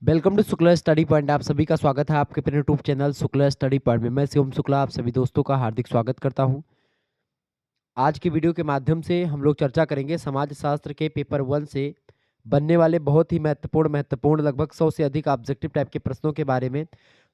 Welcome to Shukla study point. आप सभी का स्वागत है आपके अपने YouTube channel Shukla study point में। मैं शिवम शुक्ला आप सभी दोस्तों का हार्दिक स्वागत करता हूं। आज की वीडियो के माध्यम से हम लोग चर्चा करेंगे समाज शास्त्र के पेपर 1 से बनने वाले बहुत ही महत्वपूर्ण लगभग 100 से अधिक ऑब्जेक्टिव टाइप के प्रश्नों के बारे में,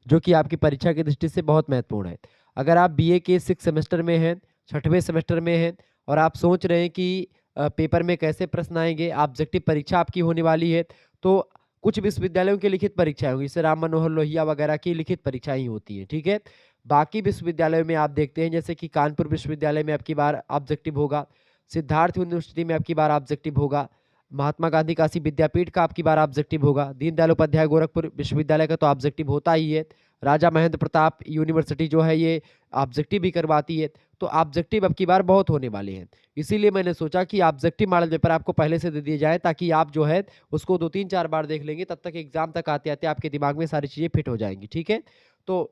जो कि आपकी परीक्षा की दृष्टि से बहुत महत्वपूर्ण है। अगर आप बीए के 6 सेमेस्टर में हैं, 6वें सेमेस्टर में हैं और आप सोच रहे हैं कि पेपर में कैसे प्रश्न आएंगे, ऑब्जेक्टिव परीक्षा आपकी होने वाली है, तो कुछ विश्वविद्यालयों की लिखित परीक्षाएं होंगी, जैसे राम मनोहर लोहिया वगैरह की लिखित परीक्षाएं ही होती हैं, ठीक है। बाकी विश्वविद्यालयों में आप देखते हैं जैसे कि कानपुर विश्वविद्यालय में आपकी बार ऑब्जेक्टिव होगा, सिद्धार्थ यूनिवर्सिटी में आपकी बार ऑब्जेक्टिव होगा, महात्मा गांधी काशी विद्यापीठ का आपकी बार ऑब्जेक्टिव होगा, दीनदयाल उपाध्याय गोरखपुर विश्वविद्यालय का तो ऑब्जेक्टिव होता ही है, राजा महेंद्र प्रताप यूनिवर्सिटी जो है ये ऑब्जेक्टिव भी करवाती है। तो ऑब्जेक्टिव अब की बार बहुत होने वाले हैं, इसीलिए मैंने सोचा कि ऑब्जेक्टिव मॉडल पेपर आपको पहले से दे दिए जाए, ताकि आप जो है उसको 2 3 4 बार देख लेंगे, तब तक एग्जाम तक आते आते आपके दिमाग में सारी चीजें फिट हो जाएंगी, ठीक है। तो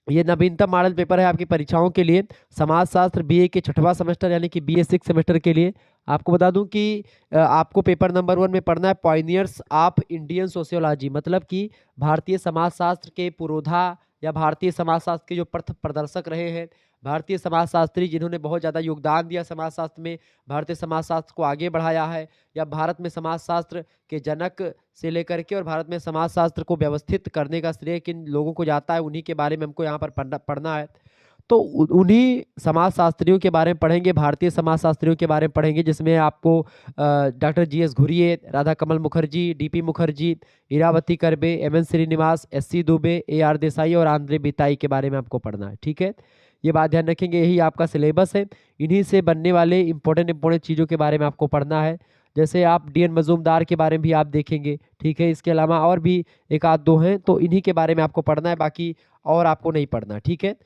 ये नवीनतम मॉडल पेपर है आपकी परीक्षाओं के लिए। समाजशास्त्र बीए के 6वां सेमेस्टर यानी कि बीए 6 सेमेस्टर के लिए आपको बता दूं कि आपको पेपर नंबर 1 में पढ़ना है पॉइनियर्स ऑफ इंडियन सोशियोलॉजी, मतलब कि भारतीय समाजशास्त्र के पुरोधा या भारतीय समाजशास्त्र के जो प्रथ प्रदर्शक रहे हैं, भारतीय समाजशास्त्री जिन्होंने बहुत ज़्यादा योगदान दिया समाजशास्त्र में, भारतीय समाजशास्त्र को आगे बढ़ाया है, या भारत में समाजशास्त्र के जनक से लेकर के और भारत में समाजशास्त्र को व्यवस्थित करने का श्रेय किन लोगों को जाता है, उन्हीं के बारे में हमको यहाँ पर पढ़ना है। तो उन्हीं समाजशास्त्रियों के बारे में पढ़ेंगे, भारतीय समाजशास्त्रियों के बारे में पढ़ेंगे, जिसमें आपको doctor G S Ghurye, Radha Kamal Mukherjee, D P Mukherjee, Irawati Karve, M N Srinivas, S C Dube, A R Desai और आंद्रे बिताई के बारे में आपको पढ़ना है, ठीक है। ये बात ध्यान रखेंगे, यही आपका सिलेबस है। इन्हीं से बनने वाले इंपॉर्टेंट चीज़ों के बारे में आपको पढ़ना है। जैसे आप डीएन मजूमदार के बारे में भी आप देखेंगे, ठीक है। इसके अलावा और भी एक आध दो हैं, तो इन्हीं के बारे में आपको पढ़ना है, बाकी और आपको नहीं पढ़ना, ठीक है।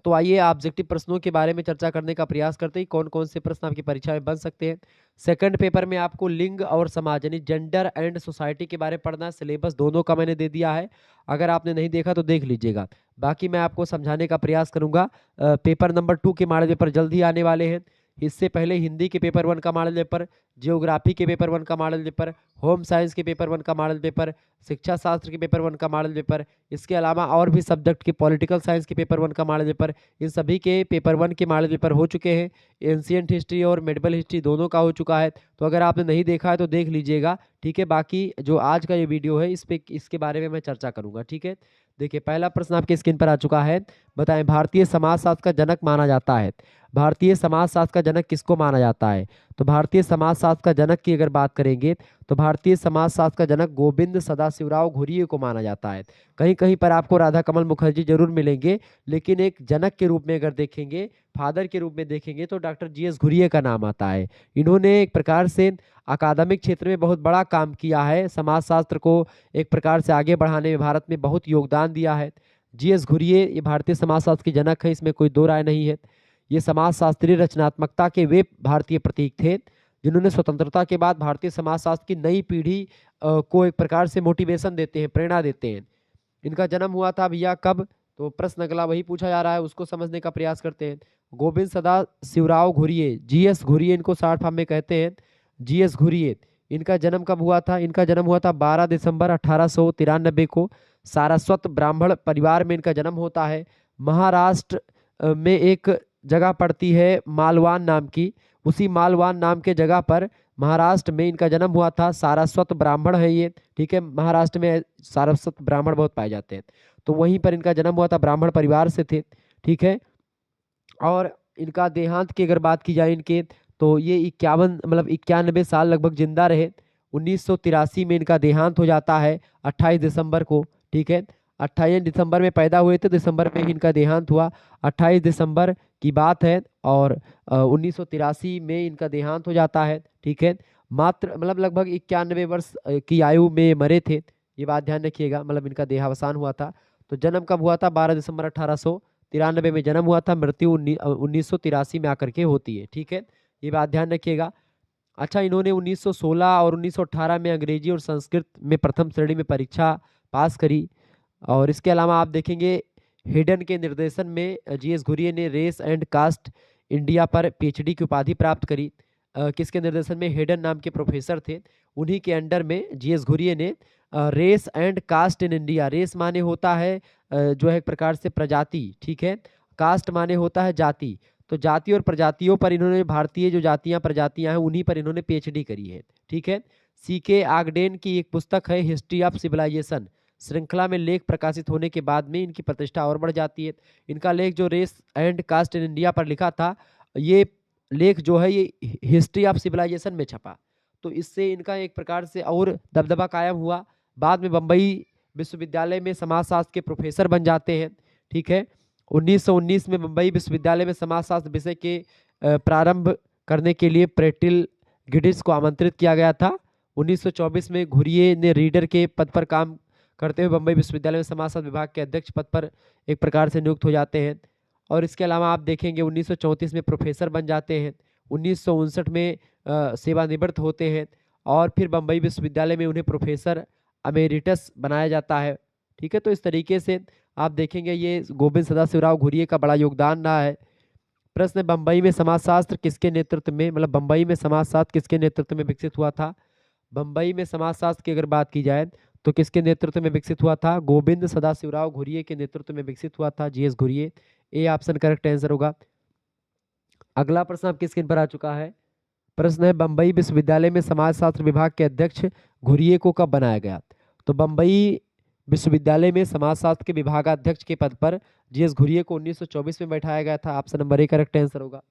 तो आइए ऑब्जेक्टिव प्रश्नों के बारे में चर्चा करने का प्रयास करते हैं, कौन कौन से प्रश्न आपकी परीक्षा में बन सकते हैं। सेकंड पेपर में आपको लिंग और समाज यानी जेंडर एंड सोसाइटी के बारे में पढ़ना है। सिलेबस दोनों का मैंने दे दिया है, अगर आपने नहीं देखा तो देख लीजिएगा, बाकी मैं आपको समझाने का प्रयास करूंगा। पेपर नंबर 2 के मॉडल पेपर जल्द ही आने वाले हैं। इससे पहले हिंदी के पेपर 1 का मॉडल पेपर, जियोग्राफी के पेपर 1 का मॉडल पेपर, होम साइंस के पेपर 1 का मॉडल पेपर, शिक्षा शास्त्र के पेपर 1 का मॉडल पेपर, इसके अलावा और भी सब्जेक्ट के पॉलिटिकल साइंस के पेपर 1 का मॉडल पेपर, इन सभी के पेपर 1 के मॉडल पेपर हो चुके हैं। एंशियंट हिस्ट्री और मेडिवल हिस्ट्री दोनों का हो चुका है, तो अगर आपने नहीं देखा है तो देख लीजिएगा, ठीक है। बाकी जो आज का ये वीडियो है इस पे इसके बारे में मैं चर्चा करूंगा, ठीक है। देखिए पहला प्रश्न आपके स्क्रीन पर आ चुका है। बताएं भारतीय समाजशास्त्र का जनक माना जाता है, भारतीय समाजशास्त्र का जनक किसको माना जाता है। तो भारतीय समाजशास्त्र का जनक की अगर बात करेंगे तो भारतीय समाजशास्त्र का जनक गोविंद सदाशिवराव घुरिये को माना जाता है। कहीं कहीं पर आपको राधा कमल मुखर्जी जरूर मिलेंगे, लेकिन एक जनक के रूप में अगर देखेंगे, फादर के रूप में देखेंगे, तो डॉक्टर जीएस घुरिये का नाम आता है। इन्होंने एक प्रकार से अकादमिक क्षेत्र में बहुत बड़ा काम किया है, समाजशास्त्र को एक प्रकार से आगे बढ़ाने में भारत में बहुत योगदान दिया है। जीएस घुरिये ये भारतीय समाजशास्त्र के जनक है, इसमें कोई दो राय नहीं है। ये समाजशास्त्रीय रचनात्मकता के वे भारतीय प्रतीक थे जिन्होंने स्वतंत्रता के बाद भारतीय समाजशास्त्र की नई पीढ़ी को एक प्रकार से मोटिवेशन देते हैं, प्रेरणा देते हैं। इनका जन्म हुआ था भैया कब, तो प्रश्न अगला वही पूछा जा रहा है, उसको समझने का प्रयास करते हैं। गोविंद सदा शिवराव घुरिये, जीएस घुरिये इनको शॉर्ट फॉर्म में कहते हैं, जीएस घुरिये। इनका जन्म कब हुआ था, इनका जन्म हुआ था 12 दिसंबर 1893 को। सारस्वत ब्राह्मण परिवार में इनका जन्म होता है। महाराष्ट्र में एक जगह पड़ती है मालवान नाम की, उसी मालवान नाम के जगह पर महाराष्ट्र में इनका जन्म हुआ था। सारस्वत ब्राह्मण है ये, ठीक है। महाराष्ट्र में सारस्वत ब्राह्मण बहुत पाए जाते हैं, तो वहीं पर इनका जन्म हुआ था, ब्राह्मण परिवार से थे, ठीक है। और इनका देहांत की अगर बात की जाए इनके, तो ये 91 साल लगभग जिंदा रहे। 1983 में इनका देहांत हो जाता है 28 दिसंबर को, ठीक है। 28 दिसंबर में पैदा हुए थे, दिसंबर में ही इनका देहांत हुआ, 28 दिसंबर की बात है। और 1983 में इनका देहांत हो जाता है, ठीक है। मात्र लगभग 91 वर्ष की आयु में मरे थे, ये बात ध्यान रखिएगा, इनका देहावसान हुआ था। तो जन्म कब हुआ था, 12 दिसंबर 1893 में जन्म हुआ था, मृत्यु 1983 में आकर के होती है, ठीक है। ये बात ध्यान रखिएगा। अच्छा, इन्होंने 1916 और 1918 में अंग्रेजी और संस्कृत में प्रथम श्रेणी में परीक्षा पास करी। और इसके अलावा आप देखेंगे हेडन के निर्देशन में जीएस घुरिये ने रेस एंड कास्ट इंडिया पर पीएचडी की उपाधि प्राप्त करी। किसके निर्देशन में, हेडन नाम के प्रोफेसर थे, उन्हीं के अंडर में जीएस घुरिये ने race and caste in India. Race माने होता है जो है एक प्रकार से प्रजाति, ठीक है। कास्ट माने होता है जाति। तो जाति और प्रजातियों पर इन्होंने, भारतीय जो जातियां प्रजातियां हैं उन्हीं पर इन्होंने पीएचडी करी है, ठीक है। सीके आगडेन की एक पुस्तक है हिस्ट्री ऑफ सिविलाइजेशन, श्रृंखला में लेख प्रकाशित होने के बाद में इनकी प्रतिष्ठा और बढ़ जाती है। इनका लेख जो race and caste in India पर लिखा था, ये लेख जो है ये हिस्ट्री ऑफ सिविलाइजेशन में छपा, तो इससे इनका एक प्रकार से और दबदबा कायम हुआ। बाद में बम्बई विश्वविद्यालय में समाजशास्त्र के प्रोफेसर बन जाते हैं, ठीक है। 1919 में मुंबई विश्वविद्यालय में समाजशास्त्र विषय के प्रारंभ करने के लिए प्रेटिल गिडिस को आमंत्रित किया गया था। 1924 में घुरिये ने रीडर के पद पर काम करते हुए बम्बई विश्वविद्यालय में समाजशास्त्र विभाग के अध्यक्ष पद पर एक प्रकार से नियुक्त हो जाते हैं। और इसके अलावा आप देखेंगे 1934 में प्रोफेसर बन जाते हैं, 1959 में सेवानिवृत्त होते हैं और फिर बम्बई विश्वविद्यालय में उन्हें प्रोफेसर अमेरिटस बनाया जाता है, ठीक है। तो इस तरीके से आप देखेंगे ये गोविंद सदाशिवराव घुरिये का बड़ा योगदान रहा है। प्रश्न है, बम्बई में समाजशास्त्र किसके नेतृत्व में, मतलब बम्बई में समाजशास्त्र किसके नेतृत्व में विकसित हुआ था? बम्बई में समाजशास्त्र की अगर बात की जाए तो किसके नेतृत्व में विकसित हुआ था? गोविंद सदाशिवराव घुरिये के नेतृत्व में विकसित हुआ था, जीएस घुरिये। ए ऑप्शन करेक्ट आंसर होगा। अगला प्रश्न आपकी स्क्रीन पर आ चुका है। प्रश्न है, बम्बई विश्वविद्यालय में समाजशास्त्र विभाग के अध्यक्ष घुरिये को कब बनाया गया? तो बम्बई विश्वविद्यालय में समाजशास्त्र के विभागाध्यक्ष के पद पर जीएस घुरिये को 1924 में बैठाया गया था। Option number A correct answer होगा।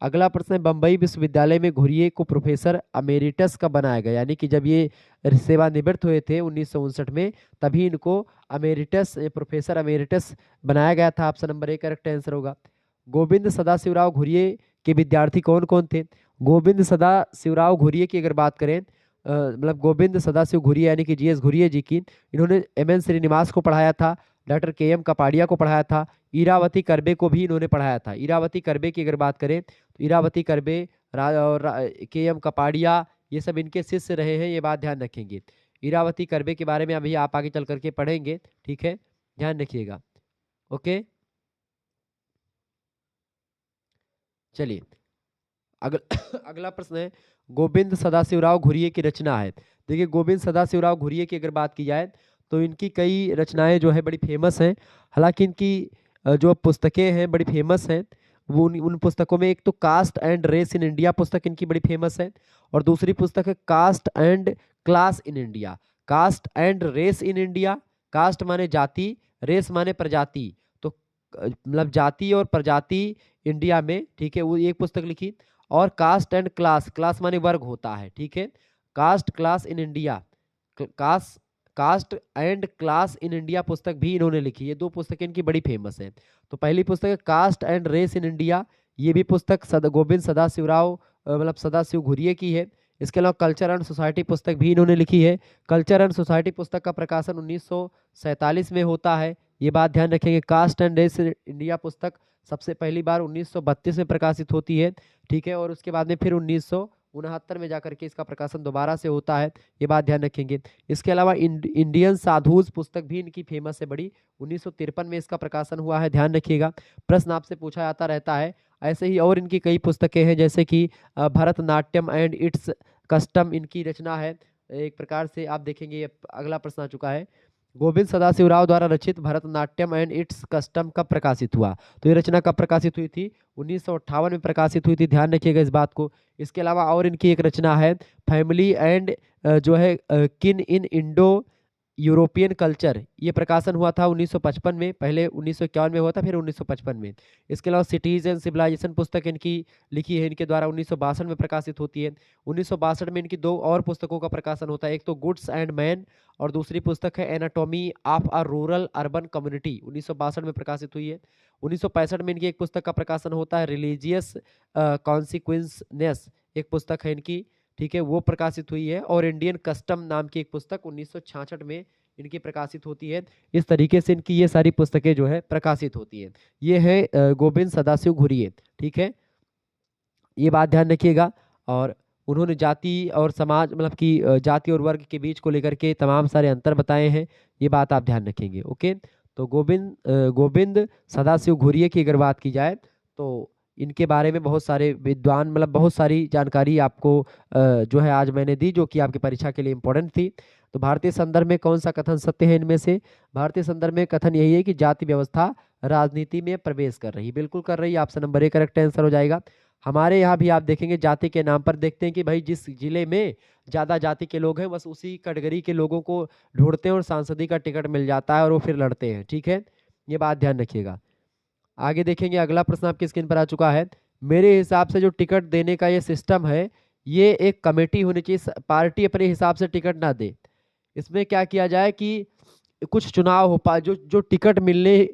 अगला प्रश्न है, बम्बई विश्वविद्यालय में घुरिये को प्रोफेसर अमेरिटस कब बनाया गया? यानी कि जब ये सेवानिवृत्त हुए थे 1959 में, तभी इनको अमेरिटस, प्रोफेसर अमेरिटस बनाया गया था। Option number A correct answer होगा। गोविंद सदाशिवराव घुरिये के विद्यार्थी कौन कौन थे? गोविंद सदाशिवराव घुरिये की अगर बात करें, मतलब गोविंद सदाशिव घुरिये यानी कि जीएस घुरिये जी की, इन्होंने एमएन श्रीनिवास को पढ़ाया था, डॉक्टर केएम कपाड़िया को पढ़ाया था, इरावती करबे को भी इन्होंने पढ़ाया था। इरावती करबे की अगर बात करें तो इरावती करबे और केएम कपाड़िया ये सब इनके शिष्य रहे हैं, ये बात ध्यान रखेंगे। इरावती करबे के बारे में अभी आप आगे चल करके पढ़ेंगे, ठीक है, ध्यान रखिएगा। ओके, चलिए अगला प्रश्न है, गोविंद सदाशिवराव घुरिये की रचना है। देखिए, गोविंद सदाशिवराव घुरिये की अगर बात की जाए तो इनकी कई रचनाएं जो है बड़ी फेमस हैं। हालांकि इनकी जो पुस्तकें हैं बड़ी फेमस हैं। वो उन पुस्तकों में एक तो caste and race in India पुस्तक इनकी बड़ी फेमस है, और दूसरी पुस्तक है caste and class in India. Caste and race in India, caste माने जाति, रेस माने प्रजाति, तो मतलब जाति और प्रजाति इंडिया में, ठीक है, वो एक पुस्तक लिखी। और कास्ट एंड क्लास, क्लास माने वर्ग होता है, ठीक है, caste class in India, caste and class in India पुस्तक भी इन्होंने लिखी। ये दो पुस्तकें इनकी बड़ी फेमस हैं। तो पहली पुस्तक है caste and race in India, ये भी पुस्तक गोविंद सदाशिवराव मतलब सदाशिव घुरिये की है। इसके अलावा कल्चर एंड सोसाइटी पुस्तक भी इन्होंने लिखी है। कल्चर एंड सोसाइटी पुस्तक का प्रकाशन 1947 में होता है, ये बात ध्यान रखेंगे। कास्ट एंड रेस इंडिया पुस्तक सबसे पहली बार 1932 में प्रकाशित होती है, ठीक है, और उसके बाद में फिर 1969 में जाकर के इसका प्रकाशन दोबारा से होता है, ये बात ध्यान रखेंगे। इसके अलावा इंडियन साधुज पुस्तक भी इनकी फेमस है बड़ी, 1953 में इसका प्रकाशन हुआ है, ध्यान रखिएगा। प्रश्न आपसे पूछा जाता रहता है। ऐसे ही और इनकी कई पुस्तकें हैं, जैसे कि भरतनाट्यम एंड इट्स कस्टम इनकी रचना है। एक प्रकार से आप देखेंगे, ये अगला प्रश्न आ चुका है, गोविंद सदाशिवराव द्वारा रचित भरतनाट्यम एंड इट्स कस्टम कब प्रकाशित हुआ? तो ये रचना कब प्रकाशित हुई थी? 1958 में प्रकाशित हुई थी, ध्यान रखिएगा इस बात को। इसके अलावा और इनकी एक रचना है फैमिली एंड जो है किन इन इंडो यूरोपियन कल्चर, ये प्रकाशन हुआ था 1955 में, पहले 1951 में हुआ था, फिर 1955 में। इसके अलावा सिटीज एंड सिविलाइजेशन पुस्तक इनकी लिखी है, इनके द्वारा 1962 में प्रकाशित होती है। 1962 में इनकी दो और पुस्तकों का प्रकाशन होता है, एक तो गुड्स एंड मैन और दूसरी पुस्तक है anatomy of a rural urban community, 1962 में प्रकाशित हुई है। 1965 में इनकी एक पुस्तक का प्रकाशन होता है रिलीजियस कॉन्सिक्वेंसनेस, एक पुस्तक है इनकी, ठीक है, वो प्रकाशित हुई है। और इंडियन कस्टम नाम की एक पुस्तक 1966 में इनकी प्रकाशित होती है। इस तरीके से इनकी ये सारी पुस्तकें जो है प्रकाशित होती हैं। ये है गोविंद सदाशिव घुरिये, ठीक है, ये बात ध्यान रखिएगा। और उन्होंने जाति और समाज मतलब कि जाति और वर्ग के बीच को लेकर के तमाम सारे अंतर बताए हैं, ये बात आप ध्यान रखेंगे। ओके, तो गोविंद सदाशिव घुरिये की अगर बात की जाए तो इनके बारे में बहुत सारे विद्वान मतलब बहुत सारी जानकारी आपको जो है आज मैंने दी, जो कि आपकी परीक्षा के लिए इम्पोर्टेंट थी। तो भारतीय संदर्भ में कौन सा कथन सत्य है इनमें से? भारतीय संदर्भ में कथन यही है कि जाति व्यवस्था राजनीति में प्रवेश कर रही, बिल्कुल कर रही है। Option number A correct answer हो जाएगा। हमारे यहाँ भी आप देखेंगे जाति के नाम पर देखते हैं कि भाई जिस जिले में ज़्यादा जाति के लोग हैं बस उसी कैटेगरी के लोगों को ढूंढते हैं और सांसदी का टिकट मिल जाता है और वो फिर लड़ते हैं। ठीक है, ये बात ध्यान रखिएगा। आगे देखेंगे, अगला प्रश्न आपकी स्क्रीन पर आ चुका है। मेरे हिसाब से जो टिकट देने का ये सिस्टम है, ये एक कमेटी होनी चाहिए, पार्टी अपने हिसाब से टिकट ना दे। इसमें क्या किया जाए कि कुछ चुनाव हो पा, जो टिकट मिलने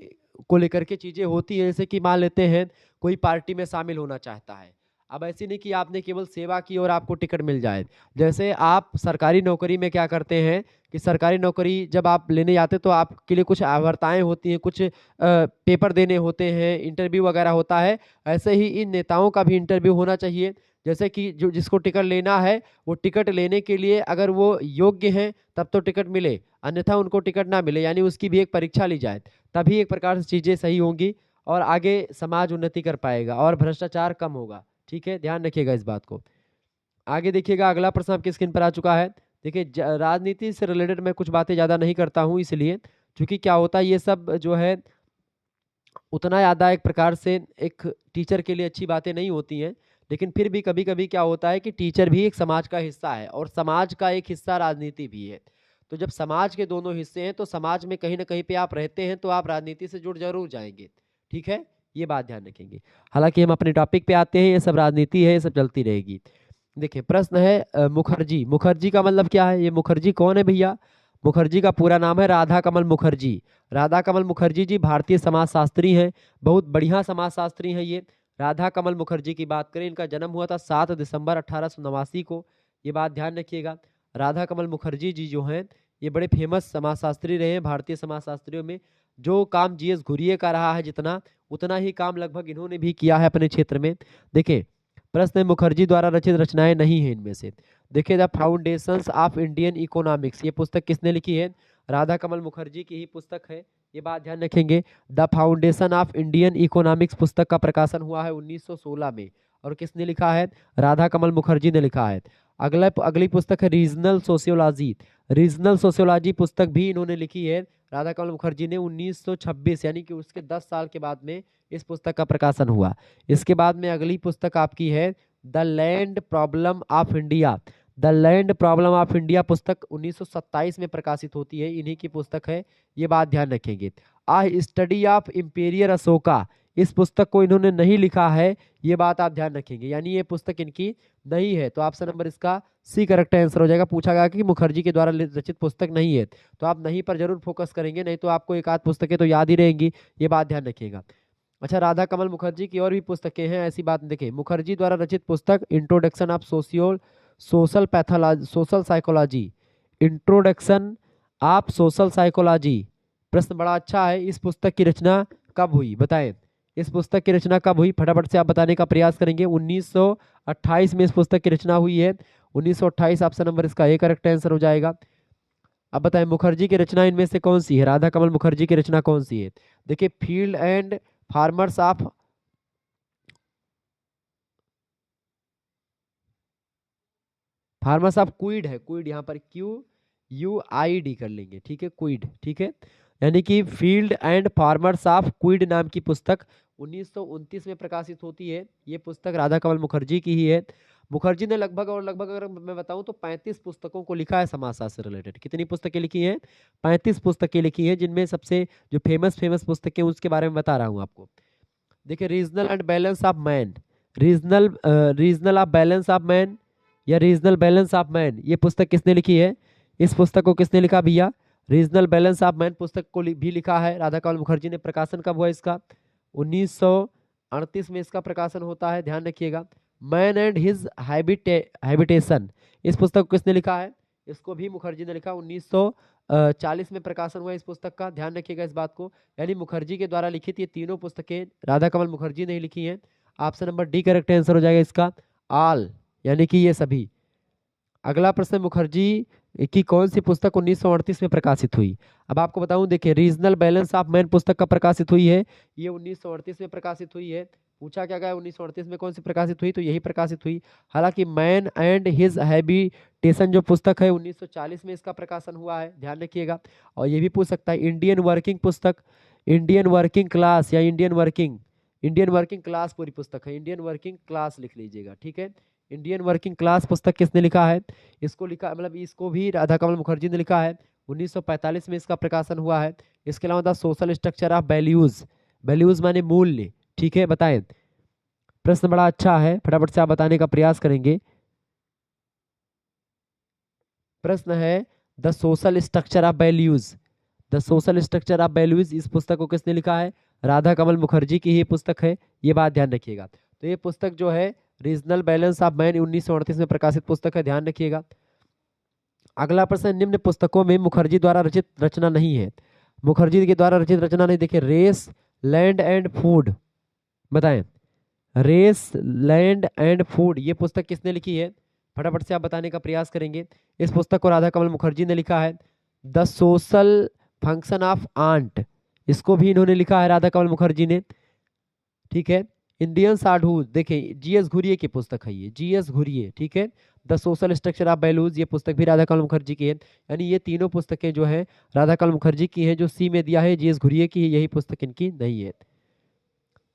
को लेकर के चीज़ें होती है, जैसे कि मान लेते हैं कोई पार्टी में शामिल होना चाहता है। अब ऐसी नहीं कि आपने केवल सेवा की और आपको टिकट मिल जाए। जैसे आप सरकारी नौकरी में क्या करते हैं कि सरकारी नौकरी जब आप लेने जाते हैं तो आपके लिए कुछ वार्ताएं होती हैं, कुछ पेपर देने होते हैं, इंटरव्यू वगैरह होता है। ऐसे ही इन नेताओं का भी इंटरव्यू होना चाहिए। जैसे कि जो जिसको टिकट लेना है वो टिकट लेने के लिए अगर वो योग्य हैं तब तो टिकट मिले, अन्यथा उनको टिकट ना मिले, यानी उसकी भी एक परीक्षा ली जाए, तभी एक प्रकार से चीज़ें सही होंगी और आगे समाज उन्नति कर पाएगा और भ्रष्टाचार कम होगा। ठीक है, ध्यान रखिएगा इस बात को। आगे देखिएगा, अगला प्रश्न आपकी स्क्रीन पर आ चुका है। देखिए, राजनीति से रिलेटेड मैं कुछ बातें ज़्यादा नहीं करता हूँ, इसलिए क्योंकि क्या होता है ये सब जो है उतना ज़्यादा एक प्रकार से एक टीचर के लिए अच्छी बातें नहीं होती हैं, लेकिन फिर भी कभी कभी क्या होता है कि टीचर भी एक समाज का हिस्सा है और समाज का एक हिस्सा राजनीति भी है। तो जब समाज के दोनों हिस्से हैं तो समाज में कहीं ना कहीं पे आप रहते हैं तो आप राजनीति से जुड़ जरूर जाएंगे। ठीक है, ये बात ध्यान रखेंगे। हालांकि हम अपने टॉपिक पे आते हैं, ये सब राजनीति है, ये सब चलती रहेगी। देखिए, प्रश्न है मुखर्जी। मुखर्जी का मतलब क्या है? ये मुखर्जी कौन है भैया? मुखर्जी का पूरा नाम है राधा कमल मुखर्जी। राधा कमल मुखर्जी जी भारतीय समाजशास्त्री हैं, बहुत बढ़िया समाजशास्त्री हैं ये। राधा कमल मुखर्जी की बात करें, इनका जन्म हुआ था 7 दिसंबर 1889 को, ये बात ध्यान रखिएगा। राधा कमल मुखर्जी जी जो हैं ये बड़े फेमस समाजशास्त्री रहे हैं भारतीय समाजशास्त्रियों में। जो काम जीएस घुरिये का रहा है जितना, उतना ही काम लगभग इन्होंने भी किया है अपने क्षेत्र में। देखिए, प्रश्न है मुखर्जी द्वारा रचित रचनाएं नहीं है इनमें से। देखिए, the foundations of Indian economics, ये पुस्तक किसने लिखी है? राधा कमल मुखर्जी की ही पुस्तक है, ये बात ध्यान रखेंगे। The foundation of Indian economics पुस्तक का प्रकाशन हुआ है 1916 में, और किसने लिखा है? राधा कमल मुखर्जी ने लिखा है। अगली पुस्तक है रीजनल सोशियोलॉजी। रीजनल सोशियोलॉजी पुस्तक भी इन्होंने लिखी है राधा कमल मुखर्जी ने 1926, यानी कि उसके 10 साल के बाद में इस पुस्तक का प्रकाशन हुआ। इसके बाद में अगली पुस्तक आपकी है the land problem of India. The land problem of India पुस्तक 1927 में प्रकाशित होती है, इन्हीं की पुस्तक है, ये बात ध्यान रखेंगे। आ स्टडी ऑफ इंपीरियर अशोका, इस पुस्तक को इन्होंने नहीं लिखा है, ये बात आप ध्यान रखेंगे, यानी ये पुस्तक इनकी नहीं है। तो ऑप्शन नंबर इसका सी करेक्ट आंसर हो जाएगा। पूछा गया कि मुखर्जी के द्वारा रचित पुस्तक नहीं है, तो आप नहीं पर जरूर फोकस करेंगे, नहीं तो आपको एक आध पुस्तकें तो याद ही रहेंगी, ये बात ध्यान रखिएगा। अच्छा, राधा कमल मुखर्जी की और भी पुस्तकें हैं, ऐसी बात देखिए। मुखर्जी द्वारा रचित पुस्तक introduction of social pathology, social psychology, introduction of social psychology. प्रश्न बड़ा अच्छा है, इस पुस्तक की रचना कब हुई बताएं? इस पुस्तक की रचना कब हुई? फटाफट से आप बताने का प्रयास करेंगे। 1928 में इस पुस्तक की रचना हुई है, 1928 ऑप्शन नंबर इसका ए करेक्ट आंसर हो जाएगा। अब बताएं मुखर्जी की रचना इनमें से कौन सी है? राधा कमल मुखर्जी की रचना कौन सी है? देखिए, field and farmers of Kwid है, क्वीड, यहाँ पर QUID कर लेंगे, ठीक है, क्वीड, ठीक है, यानी कि field and farmers of Kwid नाम की पुस्तक 1929 में प्रकाशित होती है। ये पुस्तक राधा कमल मुखर्जी की ही है। मुखर्जी ने लगभग अगर मैं बताऊं तो 35 पुस्तकों को लिखा है समाजशास्त्र से रिलेटेड। कितनी पुस्तकें लिखी हैं? 35 पुस्तकें लिखी हैं, जिनमें सबसे जो फेमस पुस्तकें उसके बारे में बता रहा हूँ आपको। देखिए, regional and balance of man, regional of balance of man या रीजनल बैलेंस ऑफ मैन, ये पुस्तक किसने लिखी है? इस पुस्तक को किसने लिखा भैया? रीजनल बैलेंस ऑफ मैन पुस्तक को भी लिखा है राधा कमल मुखर्जी ने। प्रकाशन कब हुआ इसका? 1938 में इसका प्रकाशन होता है, ध्यान रखिएगा। मैन एंड हिज हैबिटेशन, इस पुस्तक को किसने लिखा है? इसको भी मुखर्जी ने लिखा, 1940 में प्रकाशन हुआ इस पुस्तक का, ध्यान रखिएगा इस बात को। यानी मुखर्जी के द्वारा लिखित ये तीनों पुस्तकें राधा कमल मुखर्जी ने ही लिखी हैं। Option number D correct answer हो जाएगा इसका, ऑल, यानी कि ये सभी। अगला प्रश्न, मुखर्जी की कौन सी पुस्तक 1938 में प्रकाशित हुई? अब आपको बताऊं, देखिए, रीजनल बैलेंस ऑफ मैन पुस्तक का प्रकाशित हुई है, ये 1938 में प्रकाशित हुई है। पूछा क्या गया 1938 में कौन सी प्रकाशित हुई, तो यही प्रकाशित हुई। हालांकि मैन एंड हिज हैबिटेशन जो पुस्तक है 1940 में इसका प्रकाशन हुआ है, ध्यान रखिएगा। और ये भी पूछ सकता है इंडियन वर्किंग पुस्तक, इंडियन वर्किंग क्लास या इंडियन वर्किंग क्लास पूरी पुस्तक है, इंडियन वर्किंग क्लास लिख लीजिएगा, ठीक है। इंडियन वर्किंग क्लास पुस्तक किसने लिखा है, इसको लिखा मतलब इसको भी राधा कमल मुखर्जी ने लिखा है, 1945 में इसका प्रकाशन हुआ है। इसके अलावा the social structure of values, values माने मूल्य, ठीक है, बताएं। प्रश्न बड़ा अच्छा है, फटाफट से आप बताने का प्रयास करेंगे। प्रश्न है the social structure of values, the social structure of values, इस पुस्तक को किसने लिखा है, राधा कमल मुखर्जी की ही पुस्तक है, ये बात ध्यान रखिएगा। तो ये पुस्तक जो है रीजनल बैलेंस ऑफ मैन 1938 में प्रकाशित पुस्तक है, ध्यान रखिएगा। अगला प्रश्न, निम्न पुस्तकों में मुखर्जी द्वारा रचित रचना नहीं है, मुखर्जी के द्वारा रचित रचना नहीं, देखिए रेस, लैंड एंड फूड, बताएं। रेस, लैंड एंड फूड, ये पुस्तक किसने लिखी है, फटाफट से आप बताने का प्रयास करेंगे। इस पुस्तक को राधा कमल मुखर्जी ने लिखा है। The social function of art, इसको भी इन्होंने लिखा है राधा कमल मुखर्जी ने, ठीक है। इंडियन साधुज, देखें जीएस घुरिये की पुस्तक है ये, जीएस घुरिये, ठीक है। The social structure of values, ये पुस्तक भी राधा कमल मुखर्जी की है। यानी ये तीनों पुस्तकें जो है राधा कमल मुखर्जी की है, जो सी में दिया है जीएस घुरिये की है, यही पुस्तक इनकी नहीं है।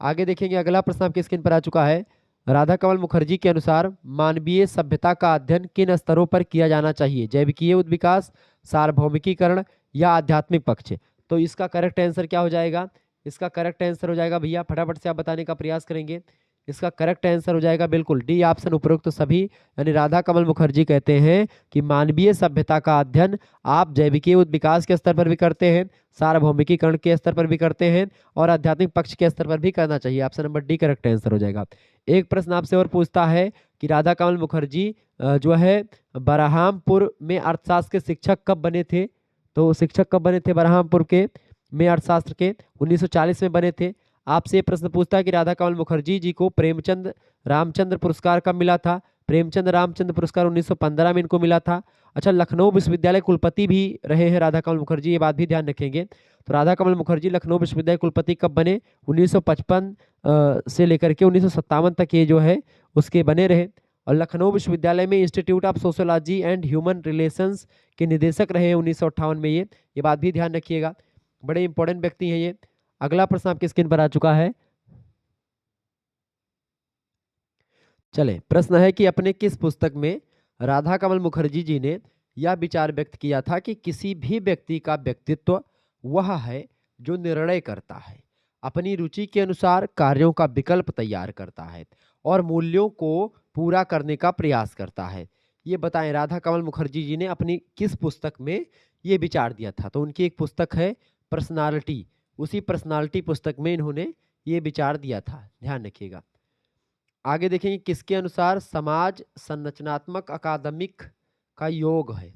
आगे देखेंगे, अगला प्रश्न आपके स्क्रीन पर आ चुका है। राधा कमल मुखर्जी के अनुसार मानवीय सभ्यता का अध्ययन किन स्तरों पर किया जाना चाहिए, जैविकीय उद्विकास, सार्वभौमिकीकरण या आध्यात्मिक पक्ष। तो इसका करेक्ट आंसर क्या हो जाएगा, इसका करेक्ट आंसर हो जाएगा भैया, फटाफट से आप बताने का प्रयास करेंगे। इसका करेक्ट आंसर हो जाएगा बिल्कुल डी ऑप्शन, उपरोक्त तो सभी। यानी राधा कमल मुखर्जी कहते हैं कि मानवीय सभ्यता का अध्ययन आप जैविकीय विकास के स्तर पर भी करते हैं, सार्वभौमिकीकरण के स्तर पर भी करते हैं और आध्यात्मिक पक्ष के स्तर पर भी करना चाहिए। Option number D correct answer हो जाएगा। एक प्रश्न आपसे और पूछता है कि राधा कमल मुखर्जी जो है बरहामपुर में अर्थशास्त्र के शिक्षक कब बने थे, तो शिक्षक कब बने थे बरहामपुर के में अर्थशास्त्र के, 1940 में बने थे। आपसे प्रश्न पूछता है कि राधा कमल मुखर्जी जी को प्रेमचंद रामचंद्र पुरस्कार कब मिला था, प्रेमचंद रामचंद्र पुरस्कार 1915 में इनको मिला था। अच्छा, लखनऊ विश्वविद्यालय कुलपति भी रहे हैं राधा कमल मुखर्जी, ये बात भी ध्यान रखेंगे। तो राधा कमल मुखर्जी लखनऊ विश्वविद्यालय कुलपति कब बने, 1955 से लेकर के 1957 तक ये जो है उसके बने रहे। और लखनऊ विश्वविद्यालय में institute of sociology and human relations के निदेशक रहे हैं 1958 में, ये बात भी ध्यान रखिएगा, बड़े इंपॉर्टेंट व्यक्ति हैं ये। अगला प्रश्न आपके स्क्रीन पर आ चुका है। चले, प्रश्न है कि अपने किस पुस्तक में राधा कमल मुखर्जी जी ने यह विचार व्यक्त किया था कि किसी भी व्यक्ति का व्यक्तित्व वह है जो निर्णय करता है, अपनी रुचि के अनुसार कार्यों का विकल्प तैयार करता है और मूल्यों को पूरा करने का प्रयास करता है। ये बताएं राधा कमल मुखर्जी जी ने अपनी किस पुस्तक में ये विचार दिया था। तो उनकी एक पुस्तक है पर्सनालिटी, उसी पर्सनालिटी पुस्तक में इन्होंने ये विचार दिया था, ध्यान रखिएगा। आगे देखेंगे, किसके अनुसार समाज संरचनात्मक अकादमिक का योग है,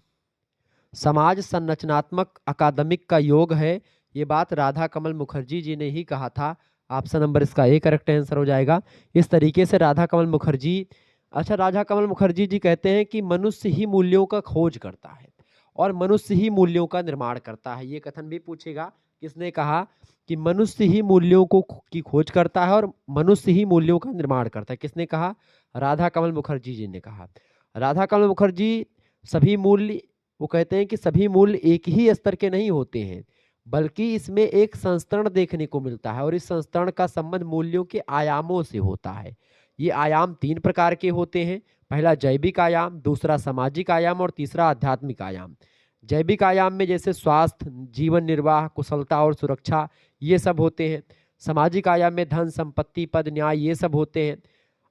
समाज संरचनात्मक अकादमिक का योग है, ये बात राधा कमल मुखर्जी जी ने ही कहा था। ऑप्शन नंबर इसका ए करेक्ट आंसर हो जाएगा। इस तरीके से राधा कमल मुखर्जी, अच्छा राधा कमल मुखर्जी जी कहते हैं कि मनुष्य ही मूल्यों का खोज करता है और मनुष्य ही मूल्यों का निर्माण करता है। ये कथन भी पूछेगा, किसने कहा कि मनुष्य ही मूल्यों को की खोज करता है और मनुष्य ही मूल्यों का निर्माण करता है, किसने कहा, राधा कमल मुखर्जी जी ने कहा। राधा कमल मुखर्जी सभी मूल्य, वो कहते हैं कि सभी मूल्य एक ही स्तर के नहीं होते हैं, बल्कि इसमें एक संस्करण देखने को मिलता है और इस संस्करण का संबंध मूल्यों के आयामों से होता है। ये आयाम 3 प्रकार के होते हैं, पहला जैविक आयाम, दूसरा सामाजिक आयाम और तीसरा आध्यात्मिक आयाम। जैविक आयाम में जैसे स्वास्थ्य, जीवन निर्वाह, कुशलता और सुरक्षा, ये सब होते हैं। सामाजिक आयाम में धन, संपत्ति, पद, न्याय, ये सब होते हैं।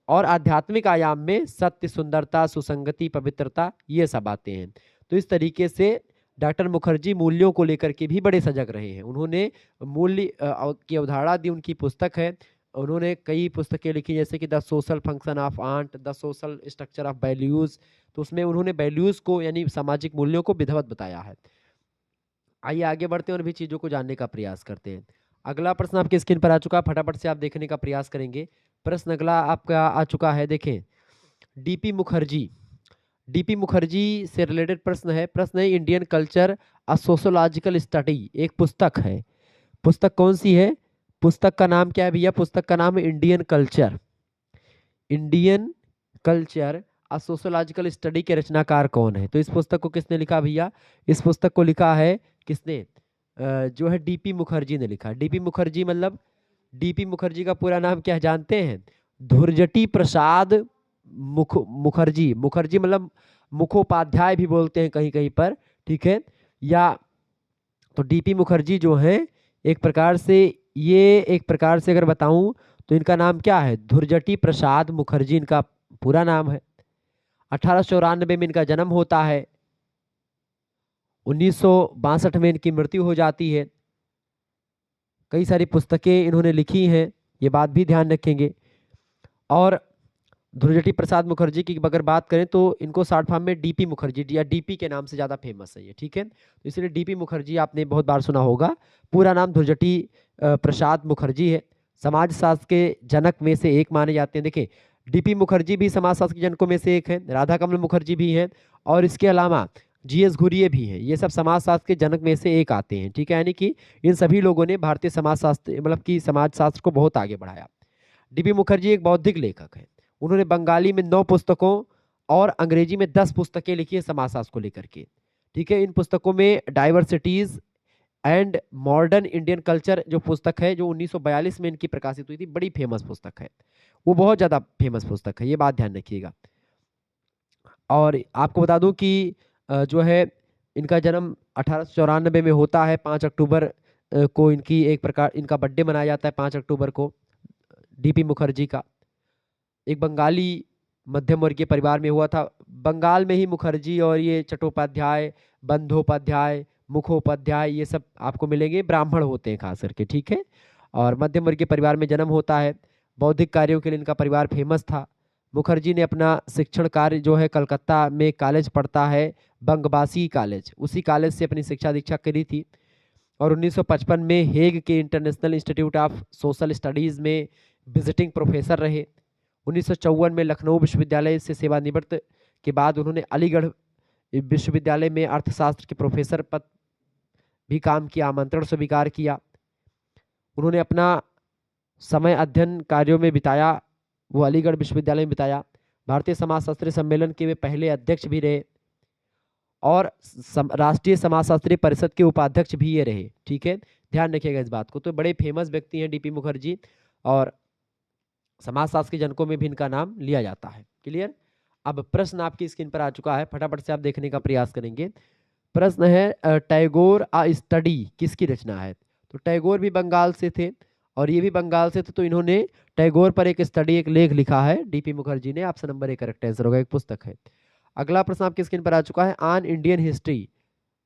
और आध्यात्मिक आयाम में सत्य, सुंदरता, सुसंगति, पवित्रता, ये सब आते हैं। तो इस तरीके से डॉक्टर मुखर्जी मूल्यों को लेकर के भी बड़े सजग रहे हैं। उन्होंने मूल्य की अवधारणा दी, उनकी पुस्तक है, उन्होंने कई पुस्तकें लिखी जैसे कि the social function of art, the social structure of values, तो उसमें उन्होंने वैल्यूज को यानी सामाजिक मूल्यों को विधिवत बताया है। आइए आगे बढ़ते हैं और भी चीज़ों को जानने का प्रयास करते हैं। अगला प्रश्न आपके स्क्रीन पर आ चुका है, फटाफट से आप देखने का प्रयास करेंगे। प्रश्न अगला आपका आ चुका है, देखें डीपी मुखर्जी, डीपी मुखर्जी से रिलेटेड प्रश्न है। प्रश्न है इंडियन कल्चर अ सोशोलॉजिकल स्टडी, एक पुस्तक है, पुस्तक कौन सी है, पुस्तक का नाम क्या है भैया? पुस्तक का नाम है इंडियन कल्चर। इंडियन कल्चर अ सोशोलॉजिकल स्टडी के रचनाकार कौन है? तो इस पुस्तक को किसने लिखा भैया? इस पुस्तक को लिखा है किसने? जो है डीपी मुखर्जी ने लिखा। डीपी मुखर्जी मतलब, डीपी मुखर्जी का पूरा नाम क्या है जानते हैं? धुर्जटी प्रसाद मुखर्जी। मुखर्जी मतलब मुखोपाध्याय भी बोलते हैं कहीं कहीं पर, ठीक है। या तो डीपी मुखर्जी जो है एक प्रकार से, ये एक प्रकार से अगर बताऊं तो इनका नाम क्या है? धुर्जटी प्रसाद मुखर्जी इनका पूरा नाम है। 1894 में इनका जन्म होता है। 1962 में इनकी मृत्यु हो जाती है। कई सारी पुस्तकें इन्होंने लिखी हैं, ये बात भी ध्यान रखेंगे। और धुर्जटी प्रसाद मुखर्जी की अगर बात करें तो इनको शॉर्ट फॉर्म में डीपी मुखर्जी या डीपी के नाम से ज़्यादा फेमस है ये, ठीक है। तो इसलिए डीपी मुखर्जी आपने बहुत बार सुना होगा। पूरा नाम धुर्जटी प्रसाद मुखर्जी है। समाजशास्त्र के जनक में से एक माने जाते हैं। देखिए, डीपी मुखर्जी भी समाजशास्त्र के जनकों में से एक है, राधा कमल मुखर्जी भी हैं, और इसके अलावा जीएस घुरिये भी हैं। ये सब समाजशास्त्र के जनक में से एक आते हैं, ठीक है। यानी कि इन सभी लोगों ने भारतीय समाजशास्त्र मतलब कि समाजशास्त्र को बहुत आगे बढ़ाया। डीपी मुखर्जी एक बौद्धिक लेखक है। उन्होंने बंगाली में 9 पुस्तकों और अंग्रेजी में 10 पुस्तकें लिखी है समाजशास्त्र को लेकर के, ठीक है। इन पुस्तकों में diversities and modern Indian culture जो पुस्तक है, जो 1942 में इनकी प्रकाशित हुई थी, बड़ी फेमस पुस्तक है। वो बहुत ज़्यादा फेमस पुस्तक है, ये बात ध्यान रखिएगा। और आपको बता दूं कि जो है इनका जन्म 1894 में होता है। 5 अक्टूबर को इनकी एक प्रकार इनका बर्थडे मनाया जाता है, 5 अक्टूबर को, डीपी मुखर्जी का। एक बंगाली मध्यम वर्गीय परिवार में हुआ था। बंगाल में ही मुखर्जी और ये चट्टोपाध्याय, बंदोपाध्याय, मुखोपाध्याय, ये सब आपको मिलेंगे, ब्राह्मण होते हैं खास करके, ठीक है। और मध्यम वर्गीय परिवार में जन्म होता है। बौद्धिक कार्यों के लिए इनका परिवार फेमस था। मुखर्जी ने अपना शिक्षण कार्य जो है कलकत्ता में कॉलेज पढ़ता है, बंगबासी कॉलेज, उसी कॉलेज से अपनी शिक्षा दीक्षा करी थी। और 1955 में हेग के international institute of social studies में विजिटिंग प्रोफेसर रहे। 1954 में लखनऊ विश्वविद्यालय से सेवानिवृत्त के बाद उन्होंने अलीगढ़ विश्वविद्यालय में अर्थशास्त्र के प्रोफेसर पद भी काम किया, आमंत्रण स्वीकार किया। उन्होंने अपना समय अध्ययन कार्यों में बिताया, वो अलीगढ़ विश्वविद्यालय में बिताया। भारतीय समाजशास्त्री सम्मेलन के वे पहले अध्यक्ष भी रहे और राष्ट्रीय समाजशास्त्री परिषद के उपाध्यक्ष भी ये रहे, ठीक है। ध्यान रखिएगा इस बात को। तो बड़े फेमस व्यक्ति हैं डीपी मुखर्जी, और समाजशास्त्र के जनकों में भी इनका नाम लिया जाता है। क्लियर? अब प्रश्न आपकी स्क्रीन पर आ चुका है, फटाफट से आप देखने का प्रयास करेंगे। प्रश्न है टैगोर अ स्टडी किसकी रचना है? तो टैगोर भी बंगाल से थे और ये भी बंगाल से थे, तो इन्होंने टैगोर पर एक स्टडी, एक लेख लिखा है डीपी मुखर्जी ने। ऑप्शन नंबर 1 करेक्ट आंसर होगा, एक पुस्तक है। अगला प्रश्न आपकी स्क्रीन पर आ चुका है, on Indian history,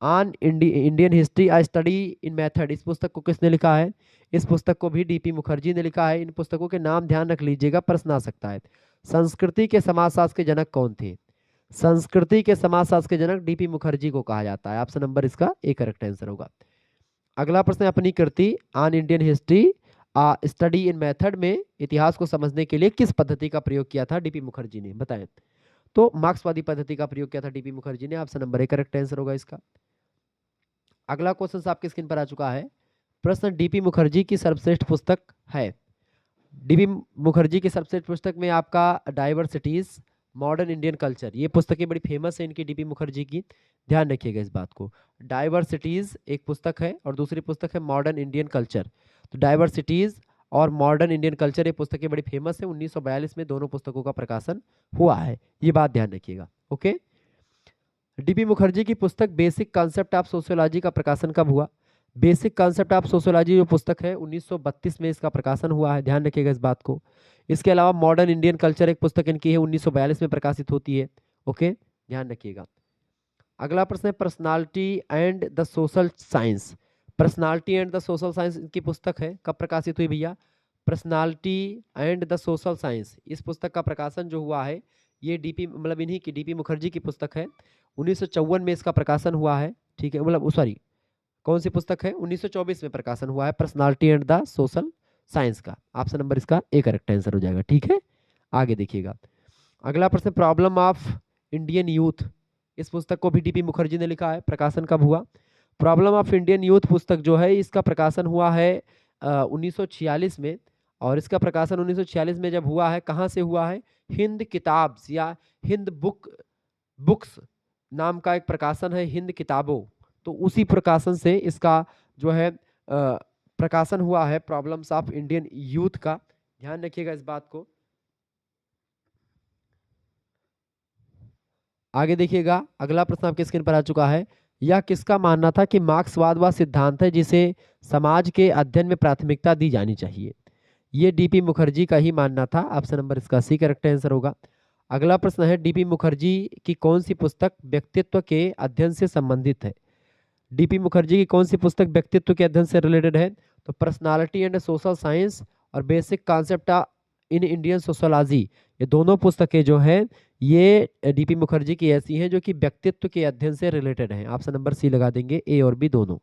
on Indian history a study in method, इस पुस्तक को किसने लिखा है? इस पुस्तक को भी डीपी मुखर्जी ने लिखा है। इन पुस्तकों के नाम ध्यान रख लीजिएगा, प्रश्न आ सकता है। संस्कृति के समाजशास्त्र के जनक कौन थे? संस्कृति के समाजशास्त्र के जनक डीपी मुखर्जी को कहा जाता है। ऑप्शन नंबर इसका ए करेक्ट आंसर होगा। अगला प्रश्न है, अपनी कृति on Indian history study in method में इतिहास को समझने के लिए किस पद्धति का प्रयोग किया था डीपी मुखर्जी ने? बताएं। तो मार्क्सवादी पद्धति का प्रयोग किया था डीपी मुखर्जी ने। Option number A correct answer होगा इसका। अगला क्वेश्चन आपकी स्क्रीन पर आ चुका है। प्रश्न, डीपी मुखर्जी की सर्वश्रेष्ठ पुस्तक है। डीपी मुखर्जी की सर्वश्रेष्ठ पुस्तक में आपका डाइवर्सिटीज, मॉडर्न इंडियन कल्चर, ये पुस्तकें बड़ी फेमस है इनकी डीपी मुखर्जी की। ध्यान रखिएगा इस बात को। डाइवर्सिटीज एक पुस्तक है और दूसरी पुस्तक है मॉडर्न इंडियन कल्चर। तो डाइवर्सिटीज और मॉडर्न इंडियन कल्चर ये पुस्तकें बड़ी फेमस है। 1942 में दोनों पुस्तकों का प्रकाशन हुआ है, ये बात ध्यान रखिएगा। ओके। डीपी मुखर्जी की पुस्तक बेसिक कॉन्सेप्ट ऑफ सोशियोलॉजी का प्रकाशन कब हुआ? बेसिक कॉन्सेप्ट ऑफ सोशियोलॉजी जो पुस्तक है 1932 में इसका प्रकाशन हुआ है, ध्यान रखिएगा इस बात को। इसके अलावा मॉडर्न इंडियन कल्चर एक पुस्तक इनकी है, 1942 में प्रकाशित होती है। ओके, ध्यान रखिएगा। अगला प्रश्न है, personality and the social science. Personality and the social science इनकी पुस्तक है, कब प्रकाशित हुई भैया? Personality and the social science, इस पुस्तक का प्रकाशन जो हुआ है ये डीपी मतलब इन्हीं की डीपी मुखर्जी की पुस्तक है। 1954 में इसका प्रकाशन हुआ है, ठीक है। मतलब सॉरी, कौन सी पुस्तक है? 1924 में प्रकाशन हुआ है personality and the social science का। ऑप्शन नंबर इसका ए करेक्ट आंसर हो जाएगा, ठीक है। आगे देखिएगा। अगला प्रश्न, प्रॉब्लम ऑफ इंडियन यूथ, इस पुस्तक को भी डीपी मुखर्जी ने लिखा है। प्रकाशन कब हुआ? प्रॉब्लम ऑफ इंडियन यूथ पुस्तक जो है इसका प्रकाशन हुआ है 1946 में, और इसका प्रकाशन 1946 में जब हुआ है, कहाँ से हुआ है? हिंद किताब्स या हिंद बुक्स नाम का एक प्रकाशन है, हिंद किताबों। तो उसी प्रकाशन से इसका जो है प्रकाशन हुआ है, प्रॉब्लम्स ऑफ इंडियन यूथ का। ध्यान रखिएगा इस बात को। आगे देखिएगा, अगला प्रश्न आपके स्क्रीन पर आ चुका है। यह किसका मानना था कि मार्क्सवाद वह सिद्धांत है जिसे समाज के अध्ययन में प्राथमिकता दी जानी चाहिए? ये डीपी मुखर्जी का ही मानना था। ऑप्शन नंबर इसका सी करेक्ट आंसर होगा। अगला प्रश्न है, डीपी मुखर्जी की कौन सी पुस्तक व्यक्तित्व के अध्ययन से संबंधित है? डीपी मुखर्जी की कौन सी पुस्तक व्यक्तित्व के अध्ययन से रिलेटेड है? तो पर्सनालिटी एंड सोशल साइंस और basic concept in Indian sociology, ये दोनों पुस्तकें जो है ये डीपी मुखर्जी की ऐसी हैं जो कि व्यक्तित्व के अध्ययन से रिलेटेड हैं। ऑप्शन नंबर सी लगा देंगे, ए और बी दोनों।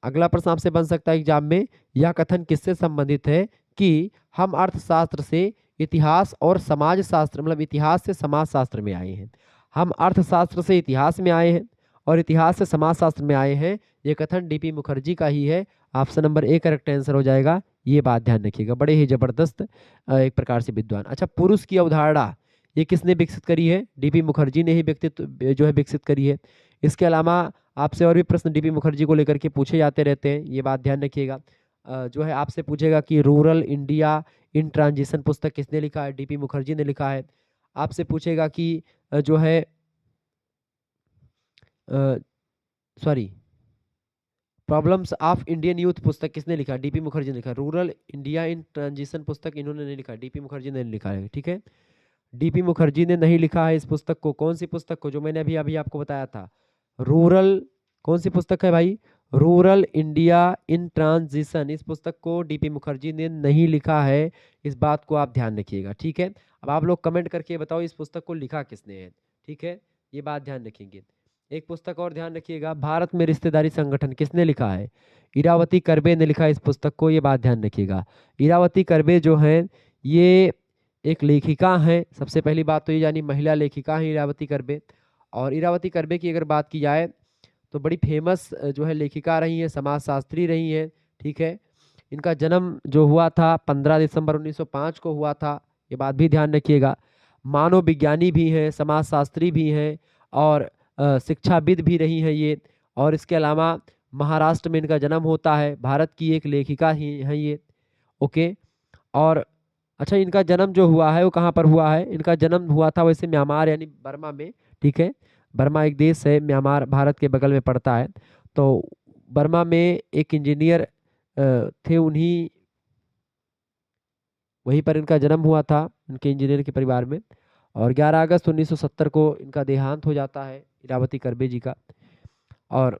अगला प्रश्न आपसे बन सकता है एग्जाम में, यह कथन किससे संबंधित है कि हम अर्थशास्त्र से इतिहास और समाज शास्त्र, मतलब इतिहास से समाज शास्त्र में आए हैं। हम अर्थशास्त्र से इतिहास में आए हैं और इतिहास से समाज शास्त्र में आए हैं, ये कथन डीपी मुखर्जी का ही है। Option number A correct answer हो जाएगा। ये बात ध्यान रखिएगा, बड़े ही जबरदस्त एक प्रकार से विद्वान। अच्छा, पुरुष की अवधारणा ये किसने विकसित करी है? डीपी मुखर्जी ने ही व्यक्तित्व जो है विकसित करी है। इसके अलावा आपसे और भी प्रश्न डीपी मुखर्जी को लेकर के पूछे जाते रहते हैं, ये बात ध्यान रखिएगा। जो है आपसे पूछेगा कि रूरल इंडिया इन ट्रांजिशन पुस्तक किसने लिखा है? डीपी मुखर्जी ने लिखा है। आपसे पूछेगा कि जो है sorry problems of Indian youth पुस्तक किसने लिखा? डीपी मुखर्जी ने लिखा। रूरल इंडिया इन ट्रांजिशन पुस्तक इन्होंने नहीं लिखा, डीपी मुखर्जी ने लिखा है। ठीक है, डीपी मुखर्जी ने नहीं लिखा है इस पुस्तक को। कौन सी पुस्तक को? जो मैंने अभी अभी आपको बताया था, रूरल, कौन सी पुस्तक है भाई? Rural India in transition. इस पुस्तक को डीपी मुखर्जी ने नहीं लिखा है, इस बात को आप ध्यान रखिएगा। ठीक है, अब आप लोग कमेंट करके बताओ इस पुस्तक को लिखा किसने है। ठीक है, ये बात ध्यान रखेंगे। एक पुस्तक और ध्यान रखिएगा, भारत में रिश्तेदारी संगठन किसने लिखा है? इरावती करबे ने लिखा है इस पुस्तक को, ये बात ध्यान रखिएगा। इरावती करबे जो है ये एक लेखिका हैं। सबसे पहली बात तो ये जानी, महिला लेखिका हैं इरावती करबे। और इरावती करबे की अगर बात की जाए तो बड़ी फेमस जो है लेखिका रही हैं, समाजशास्त्री रही हैं। ठीक है, इनका जन्म जो हुआ था 15 दिसंबर 1905 को हुआ था, ये बात भी ध्यान रखिएगा। मानव विज्ञानी भी हैं, समाजशास्त्री भी हैं और शिक्षाविद भी रही हैं ये। और इसके अलावा महाराष्ट्र में इनका जन्म होता है, भारत की एक लेखिका ही हैं ये। ओके, और अच्छा, इनका जन्म जो हुआ है वो कहाँ पर हुआ है? इनका जन्म हुआ था वैसे म्यांमार यानी बर्मा में। ठीक है, बर्मा एक देश है, म्यांमार भारत के बगल में पड़ता है। तो बर्मा में एक इंजीनियर थे, उन्हीं वहीं पर इनका जन्म हुआ था, इनके इंजीनियर के परिवार में। और 11 अगस्त 1970 को इनका देहांत हो जाता है इरावती करबे जी का। और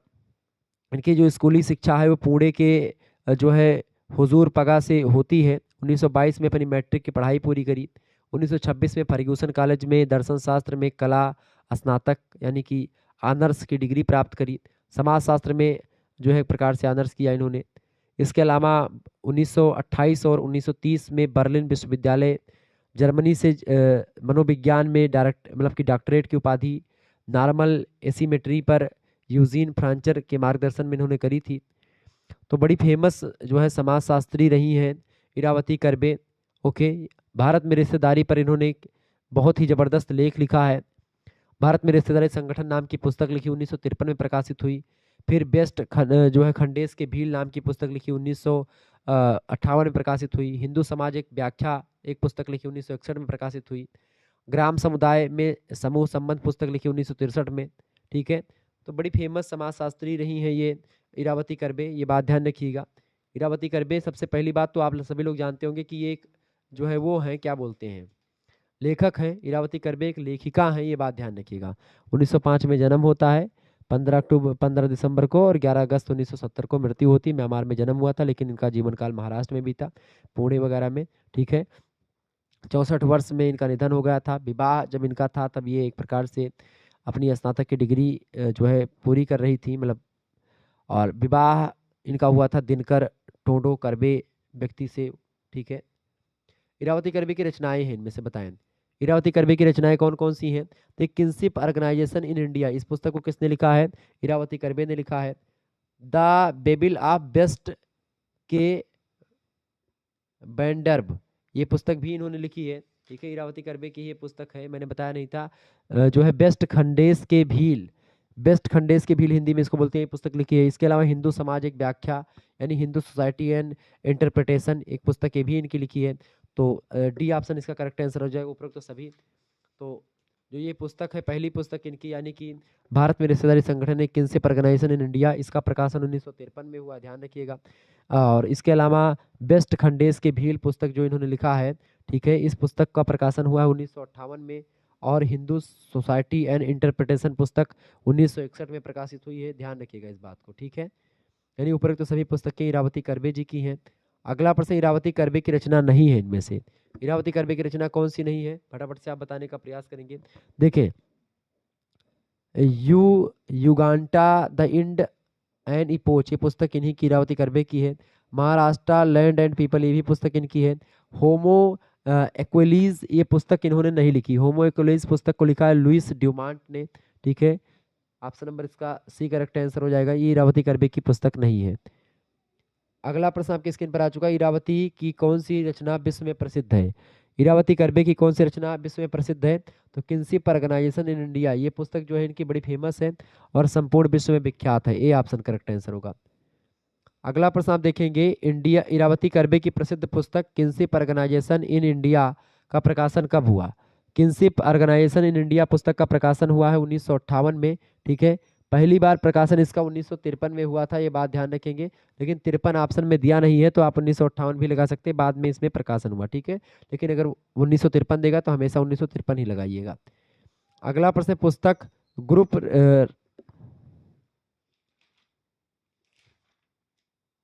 इनकी जो स्कूली शिक्षा है वो पुणे के जो है हुजूर पगा से होती है। 1922 में अपनी मैट्रिक की पढ़ाई पूरी करी। 1926 में फर्ग्यूसन कॉलेज में दर्शन शास्त्र में कला स्नातक यानी कि ऑनर्स की डिग्री प्राप्त करी। समाजशास्त्र में जो है एक प्रकार से ऑनर्स किया इन्होंने। इसके अलावा 1928 और 1930 में बर्लिन विश्वविद्यालय जर्मनी से मनोविज्ञान में मतलब कि डॉक्टरेट की उपाधि नॉर्मल एसीमेट्री पर यूजीन फ्रांचर के मार्गदर्शन में इन्होंने करी थी। तो बड़ी फेमस जो है समाजशास्त्री रही हैं इरावती करबे। ओके, भारत में रिश्तेदारी पर इन्होंने एक बहुत ही जबरदस्त लेख लिखा है। भारत में रिश्तेदारी संगठन नाम की पुस्तक लिखी, 1953 में प्रकाशित हुई। फिर बेस्ट जो है खंडेश के भील नाम की पुस्तक लिखी, 1958 में प्रकाशित हुई। हिंदू समाज एक व्याख्या एक पुस्तक लिखी, 1961 में प्रकाशित हुई। ग्राम समुदाय में समूह संबंध पुस्तक लिखी 1963 में। ठीक है, तो बड़ी फेमस समाजशास्त्री रही हैं ये इरावती करबे, ये बात ध्यान रखिएगा। इरावती करबे सबसे पहली बात तो आप सभी लोग जानते होंगे कि ये एक जो है वो हैं, क्या बोलते हैं, लेखक हैं। इरावती करबे एक लेखिका हैं, ये बात ध्यान रखिएगा। 1905 में जन्म होता है, 15 दिसंबर को, और 11 अगस्त 1970 को मृत्यु होती है। म्यांमार में जन्म हुआ था लेकिन इनका जीवन काल महाराष्ट्र में बीता, पुणे वगैरह में। ठीक है, 64 वर्ष में इनका निधन हो गया था। विवाह जब इनका था तब ये एक प्रकार से अपनी स्नातक की डिग्री जो है पूरी कर रही थी, मतलब। और विवाह इनका हुआ था दिनकर टोडो करबे व्यक्ति से। ठीक है, इरावती करबे की रचनाएं हैं, इनमें से बताएं इरावती करबे की रचनाएं कौन कौन सी हैं? तो किनशिप ऑर्गेनाइजेशन इन इंडिया, इस पुस्तक को किसने लिखा है? इरावती करबे ने लिखा है। द बेबिल ऑफ बेस्ट के बैंडर्ब, ये पुस्तक भी इन्होंने लिखी है। ठीक है, इरावती कर्वे की ये पुस्तक है, मैंने बताया नहीं था। जो है बेस्ट खंडेश के भील, बेस्ट खंडेश के भील हिंदी में इसको बोलते हैं, ये पुस्तक लिखी है। इसके अलावा हिंदू समाज एक व्याख्या यानी हिंदू सोसाइटी एंड इंटरप्रिटेशन, एक पुस्तक ये भी इनकी लिखी है। तो डी ऑप्शन इसका करेक्ट आंसर हो जाएगा, उपरोक्त तो सभी। तो जो ये पुस्तक है, पहली पुस्तक इनकी यानी कि भारत में रिश्तेदारी संगठन है किनसे ऑर्गेनाइजेशन इन इंडिया, इसका प्रकाशन 1953 में हुआ, ध्यान रखिएगा। और इसके अलावा बेस्ट खंडेश के भील पुस्तक जो इन्होंने लिखा है, ठीक है, इस पुस्तक का प्रकाशन हुआ है 1958 में। और हिंदू सोसाइटी एंड इंटरप्रिटेशन पुस्तक 1961 में प्रकाशित हुई है, ध्यान रखिएगा इस बात को। ठीक है, यानी उपरोक्त तो सभी पुस्तकें इरावती कर्वे जी की हैं। अगला प्रश्न, इरावती कर्वे की रचना नहीं है इनमें से, इरावती कर्वे की रचना कौन सी नहीं है, फटाफट से आप बताने का प्रयास करेंगे। देखें, युगांटा द इंड एंड इपोच, ये पुस्तक इन्हीं की इरावती कर्वे की है। महाराष्ट्र लैंड एंड पीपल, ये भी पुस्तक इनकी है। होमो एक्वेलीज, ये पुस्तक इन्होंने नहीं लिखी, होमो एक्वेलीज पुस्तक को लिखा है लुइस ड्यूमांट ने। ठीक है, ऑप्शन नंबर इसका सी करेक्ट आंसर हो जाएगा, ये इरावती कर्वे की पुस्तक नहीं है। अगला प्रश्न आपकी स्क्रीन पर आ चुका है, इरावती की कौन सी रचना विश्व में प्रसिद्ध है, इरावती कर्वे की कौन सी रचना विश्व में प्रसिद्ध है, तो किनशिप ऑर्गेनाइजेशन इन इंडिया, ये पुस्तक जो है इनकी बड़ी फेमस है और संपूर्ण विश्व में विख्यात है, ए ऑप्शन करेक्ट आंसर होगा। अगला प्रश्न आप देखेंगे, इंडिया इरावती कर्वे की प्रसिद्ध पुस्तक किनशिप ऑर्गेनाइजेशन इन इंडिया का प्रकाशन कब हुआ, किनशिप ऑर्गेनाइजेशन इन इंडिया पुस्तक का प्रकाशन हुआ है 1958 में। ठीक है, पहली बार प्रकाशन इसका 1953 में हुआ था, ये बात ध्यान रखेंगे, लेकिन 53 ऑप्शन में दिया नहीं है तो आप 1958 भी लगा सकते हैं, बाद में इसमें प्रकाशन हुआ। ठीक है, लेकिन अगर 1953 देगा तो हमेशा 1953 ही लगाइएगा। अगला प्रश्न, पुस्तक ग्रुप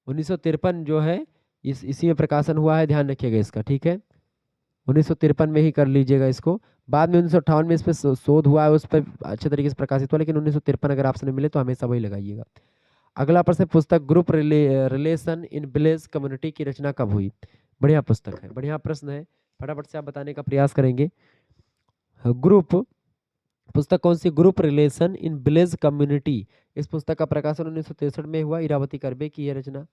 1953 जो है इसी में प्रकाशन हुआ है, ध्यान रखिएगा इसका। ठीक है, 1953 में ही कर लीजिएगा इसको, बाद में 1958 में इस पर शोध हुआ है, उस पर अच्छे तरीके से प्रकाशित हुआ, लेकिन 1953 अगर ऑप्शन में मिले तो हमेशा वही लगाइएगा। अगला प्रश्न, पुस्तक group relation in village community की रचना कब हुई, बढ़िया पुस्तक है, बढ़िया प्रश्न है, फटाफट से आप बताने का प्रयास करेंगे। ग्रुप पुस्तक कौन सी, group relation in village community, इस पुस्तक का प्रकाशन 1963 में हुआ, इरावती कर्वे की यह रचना।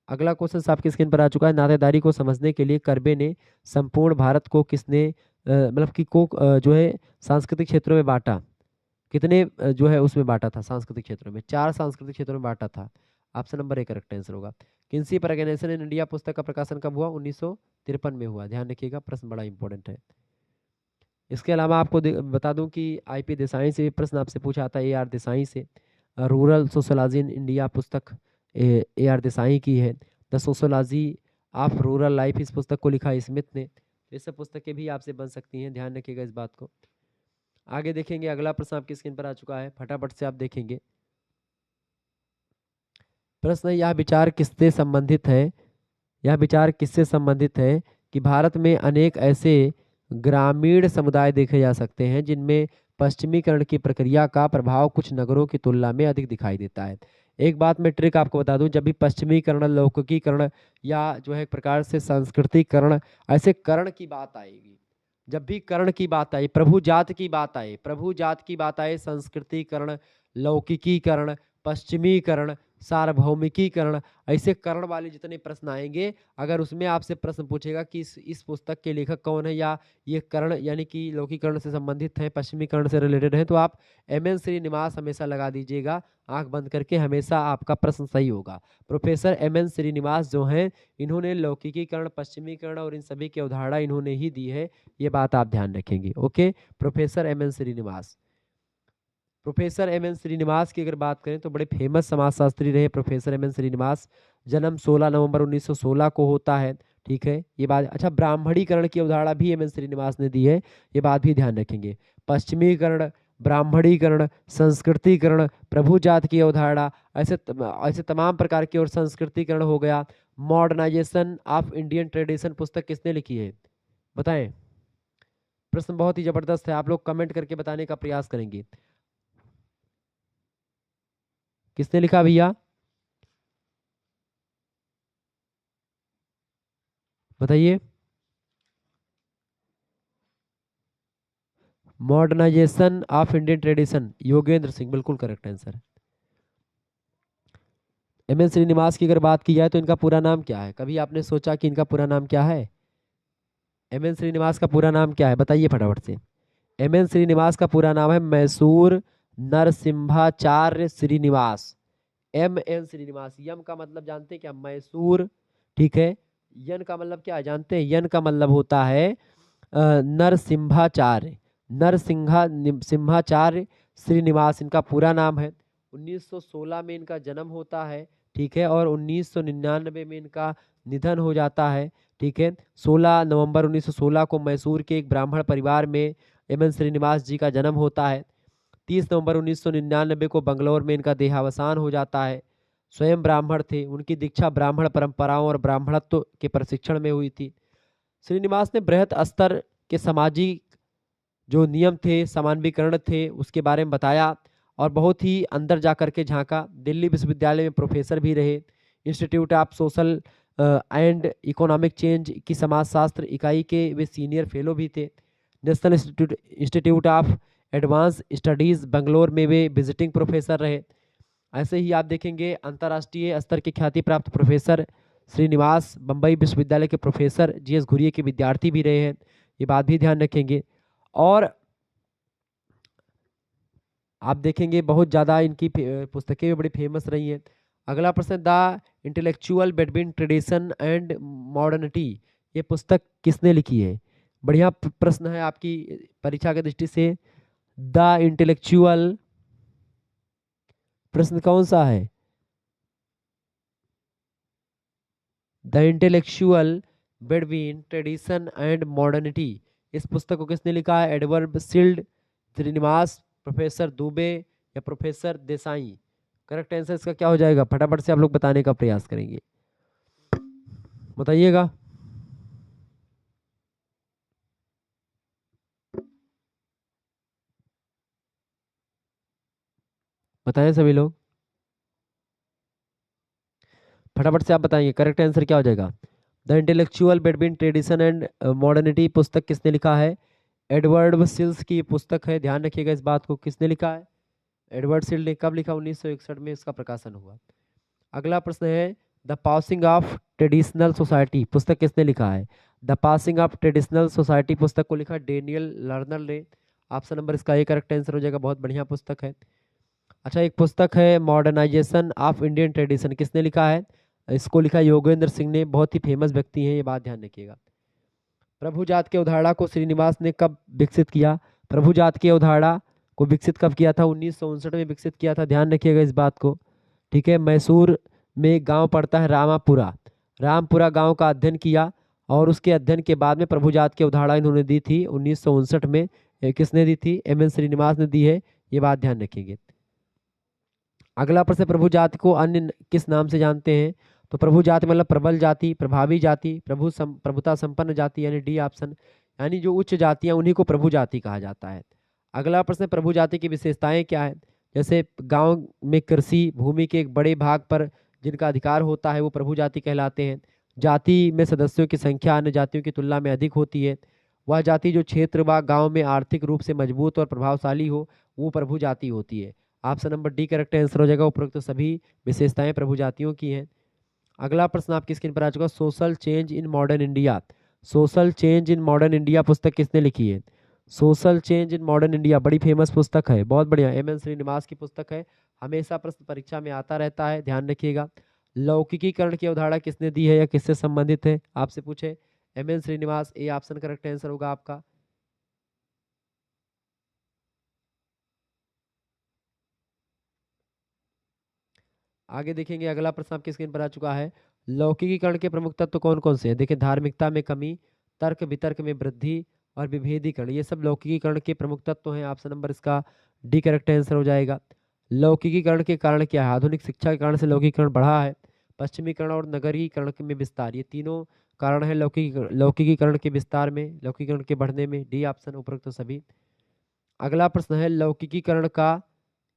अगला क्वेश्चन आपकी स्क्रीन पर आ चुका है, नातेदारी को समझने के लिए कर्वे ने संपूर्ण भारत को किसने मतलब कि को जो है सांस्कृतिक क्षेत्रों में बांटा, कितने जो है उसमें बांटा था, सांस्कृतिक क्षेत्रों में 4 सांस्कृतिक क्षेत्रों में बांटा था, option number A correct answer होगा। किनशिप ऑर्गेनाइजेशन इन इंडिया पुस्तक का प्रकाशन कब हुआ, 1953 में हुआ, ध्यान रखिएगा, प्रश्न बड़ा इंपॉर्टेंट है। इसके अलावा आपको बता दूं कि आईपी देसाई से भी प्रश्न आपसे पूछा था, ए आर देसाई से, रूरल सोशोलॉजी इन इंडिया पुस्तक ए आर देसाई की है। The sociology of rural life, इस पुस्तक को लिखा स्मिथ ने। ये सब पुस्तकें भी आपसे बन सकती हैं, ध्यान रखिएगा इस बात को। आगे देखेंगे, अगला प्रश्न आपकी स्क्रीन पर आ चुका है, फटाफट से आप देखेंगे। प्रश्न, यह विचार किससे संबंधित है, यह विचार किससे संबंधित है कि भारत में अनेक ऐसे ग्रामीण समुदाय देखे जा सकते हैं जिनमें पश्चिमीकरण की प्रक्रिया का प्रभाव कुछ नगरों की तुलना में अधिक दिखाई देता है। एक बात मैं ट्रिक आपको बता दूं, जब भी पश्चिमीकरण, लौकिकीकरण या जो है एक प्रकार से संस्कृतिकरण, ऐसे करण की बात आएगी, जब भी कर्ण की बात आई, प्रभु जात की बात आए, प्रभु जात की बात आए, संस्कृतिकरण, लौकिकीकरण, पश्चिमीकरण, सार्वभौमिकीकरण, ऐसे कर्ण वाले जितने प्रश्न आएंगे, अगर उसमें आपसे प्रश्न पूछेगा कि इस पुस्तक के लेखक कौन है, या ये कर्ण यानी कि लौकिकरण से संबंधित है, पश्चिमीकरण से रिलेटेड है, तो आप एम.एन. श्रीनिवास हमेशा लगा दीजिएगा, आंख बंद करके, हमेशा आपका प्रश्न सही होगा। Professor M N. श्रीनिवास जो हैं, इन्होंने लौकिकीकरण, पश्चिमीकरण और इन सभी की अवधारणा इन्होंने ही दी है, ये बात आप ध्यान रखेंगे। Okay, professor M N. Srinivas. Professor M N. Srinivas की अगर बात करें तो बड़े फेमस समाजशास्त्री रहे प्रोफेसर एम.एन. श्रीनिवास। जन्म 16 नवंबर 1916 को होता है। ठीक है, ये बात। अच्छा, ब्राह्मणीकरण की अवधारणा भी एम.एन. श्रीनिवास ने दी है, ये बात भी ध्यान रखेंगे। पश्चिमीकरण, ब्राह्मणीकरण, संस्कृतिकरण, प्रभु जात की अवधारणा, ऐसे तमाम प्रकार की, और संस्कृतिकरण हो गया। मॉडर्नाइजेशन ऑफ इंडियन ट्रेडिशन पुस्तक किसने लिखी है, बताएं। प्रश्न बहुत ही जबरदस्त है, आप लोग कमेंट करके बताने का प्रयास करेंगे। किसने लिखा भैया, बताइए। Modernization of Indian tradition, Yogendra Singh, बिल्कुल करेक्ट आंसर। एम.एन. श्रीनिवास की अगर बात की जाए तो इनका पूरा नाम क्या है? कभी आपने सोचा कि इनका पूरा नाम क्या है? एम.एन. श्रीनिवास का पूरा नाम क्या है? बताइए फटाफट से। एम.एन. श्रीनिवास का पूरा नाम है मैसूर नरसिम्हाचार्य श्रीनिवास। एम.एन. श्रीनिवास। यम का मतलब जानते हैं क्या? मैसूर। ठीक है। यन का मतलब क्या है जानते हैं? यन का मतलब होता है नरसिम्हाचार्य। सिम्हाचार्य श्रीनिवास इनका पूरा नाम है। 1916 में इनका जन्म होता है। ठीक है। और 1999 में इनका निधन हो जाता है। ठीक है। 16 नवंबर 1916 को मैसूर के एक ब्राह्मण परिवार में एम.एन. श्रीनिवास जी का जन्म होता है। 30 नवंबर 1999 को बंगलौर में इनका देहावसान हो जाता है। स्वयं ब्राह्मण थे। उनकी दीक्षा ब्राह्मण परंपराओं और ब्राह्मणत्व के प्रशिक्षण में हुई थी। श्रीनिवास ने बृहत स्तर के सामाजिक जो नियम थे, समानवीकरण थे, उसके बारे में बताया और बहुत ही अंदर जा कर के झांका। दिल्ली विश्वविद्यालय में प्रोफेसर भी रहे। Institute of social and economic change की समाजशास्त्र इकाई के वे सीनियर फेलो भी थे। National institute of advance studies Bangalore में वे विजिटिंग प्रोफेसर रहे। ऐसे ही आप देखेंगे अंतर्राष्ट्रीय स्तर के ख्याति प्राप्त प्रोफेसर श्रीनिवास बम्बई विश्वविद्यालय के प्रोफेसर जी.एस. घुरिये के विद्यार्थी भी रहे हैं। ये बात भी ध्यान रखेंगे। और आप देखेंगे बहुत ज़्यादा इनकी पुस्तकें भी बड़ी फेमस रही हैं। अगला प्रश्न, the intellectual between tradition and modernity, ये पुस्तक किसने लिखी है? बढ़िया प्रश्न है आपकी परीक्षा की दृष्टि से। द इंटेलेक्चुअल, प्रश्न कौन सा है? The intellectual between tradition and modernity, इस पुस्तक को किसने लिखा है? Edward Shils, Srinivas, professor Dube या प्रोफेसर देसाई? करेक्ट आंसर इसका क्या हो जाएगा? फटाफट से आप लोग बताने का प्रयास करेंगे, बताइएगा। बताएं सभी लोग, फटाफट से आप बताएंगे करेक्ट आंसर क्या हो जाएगा। The intellectual between tradition and modernity पुस्तक किसने लिखा है? एडवर्ड सिल्स की पुस्तक है। ध्यान रखिएगा इस बात को, किसने लिखा है? एडवर्ड सिल्ड ने। कब लिखा? 1961 में इसका प्रकाशन हुआ। अगला प्रश्न है, the passing of traditional society पुस्तक किसने लिखा है? The passing of traditional society पुस्तक को लिखा डेनियल लर्नर ने। ऑप्शन नंबर इसका एक करेक्ट आंसर हो जाएगा। बहुत बढ़िया पुस्तक है। अच्छा, एक पुस्तक है मॉडर्नाइजेशन ऑफ इंडियन ट्रेडिशन, किसने लिखा है? इसको लिखा योगेंद्र सिंह ने। बहुत ही फेमस व्यक्ति हैं, ये बात ध्यान रखिएगा। प्रभु जात के अवधारणा को श्रीनिवास ने कब विकसित किया? प्रभु जात की अवधारणा को विकसित कब किया था? 1959 में विकसित किया था। ध्यान रखिएगा इस बात को। ठीक है। मैसूर में एक गांव पड़ता है रामापुरा। रामपुरा गांव का अध्ययन किया और उसके अध्ययन के बाद में प्रभु जात की अवधारणा इन्होंने दी थी 1959 में। किसने दी थी? एम.एन. श्रीनिवास ने दी है। ये बात ध्यान रखेंगे। अगला प्रश्न, प्रभु जाति को अन्य किस नाम से जानते हैं? तो प्रभु जाति मतलब प्रबल जाति, प्रभावी जाति, प्रभुता संपन्न जाति, यानी डी ऑप्शन। यानी जो उच्च जातियां उन्हीं को प्रभु जाति कहा जाता है। अगला प्रश्न, प्रभु जाति की विशेषताएं क्या है? जैसे गांव में कृषि भूमि के एक बड़े भाग पर जिनका अधिकार होता है वो प्रभु जाति कहलाते हैं। जाति में सदस्यों की संख्या अन्य जातियों की तुलना में अधिक होती है। वह जाति जो क्षेत्र व गांव में आर्थिक रूप से मजबूत और प्रभावशाली हो वो प्रभु जाति होती है। Option number D correct answer हो जाएगा। उपरोक्त सभी विशेषताएं प्रभु जातियों की हैं। अगला प्रश्न आपकी स्क्रीन पर आ चुका, social change in modern India. Social change in modern India पुस्तक किसने लिखी है? Social change in modern India बड़ी फेमस पुस्तक है, बहुत बढ़िया, एम.एन. श्रीनिवास की पुस्तक है। हमेशा प्रश्न परीक्षा में आता रहता है, ध्यान रखिएगा। लौकिकीकरण की अवधारणा किसने दी है या किससे संबंधित है? आपसे पूछे, M N. Srinivas. A option correct answer होगा आपका। आगे देखेंगे, अगला प्रश्न आपकी स्क्रीन पर आ चुका है, लौकिकीकरण के प्रमुख तत्व कौन कौन से हैं? देखिए, धार्मिकता में कमी, तर्क वितर्क में वृद्धि और विभेदीकरण, ये सब लौकिकीकरण के प्रमुख तत्व हैं। ऑप्शन नंबर इसका डी करेक्ट आंसर हो जाएगा। लौकिकीकरण के कारण क्या है? आधुनिक शिक्षा के कारण से लौकिकीकरण बढ़ा है। पश्चिमीकरण और नगरीकरण में विस्तार, ये तीनों कारण है लौकिकीकरण के विस्तार में, लौकिकीकरण के बढ़ने में। डी ऑप्शन उपरोक्त सभी। अगला प्रश्न है, लौकिकीकरण का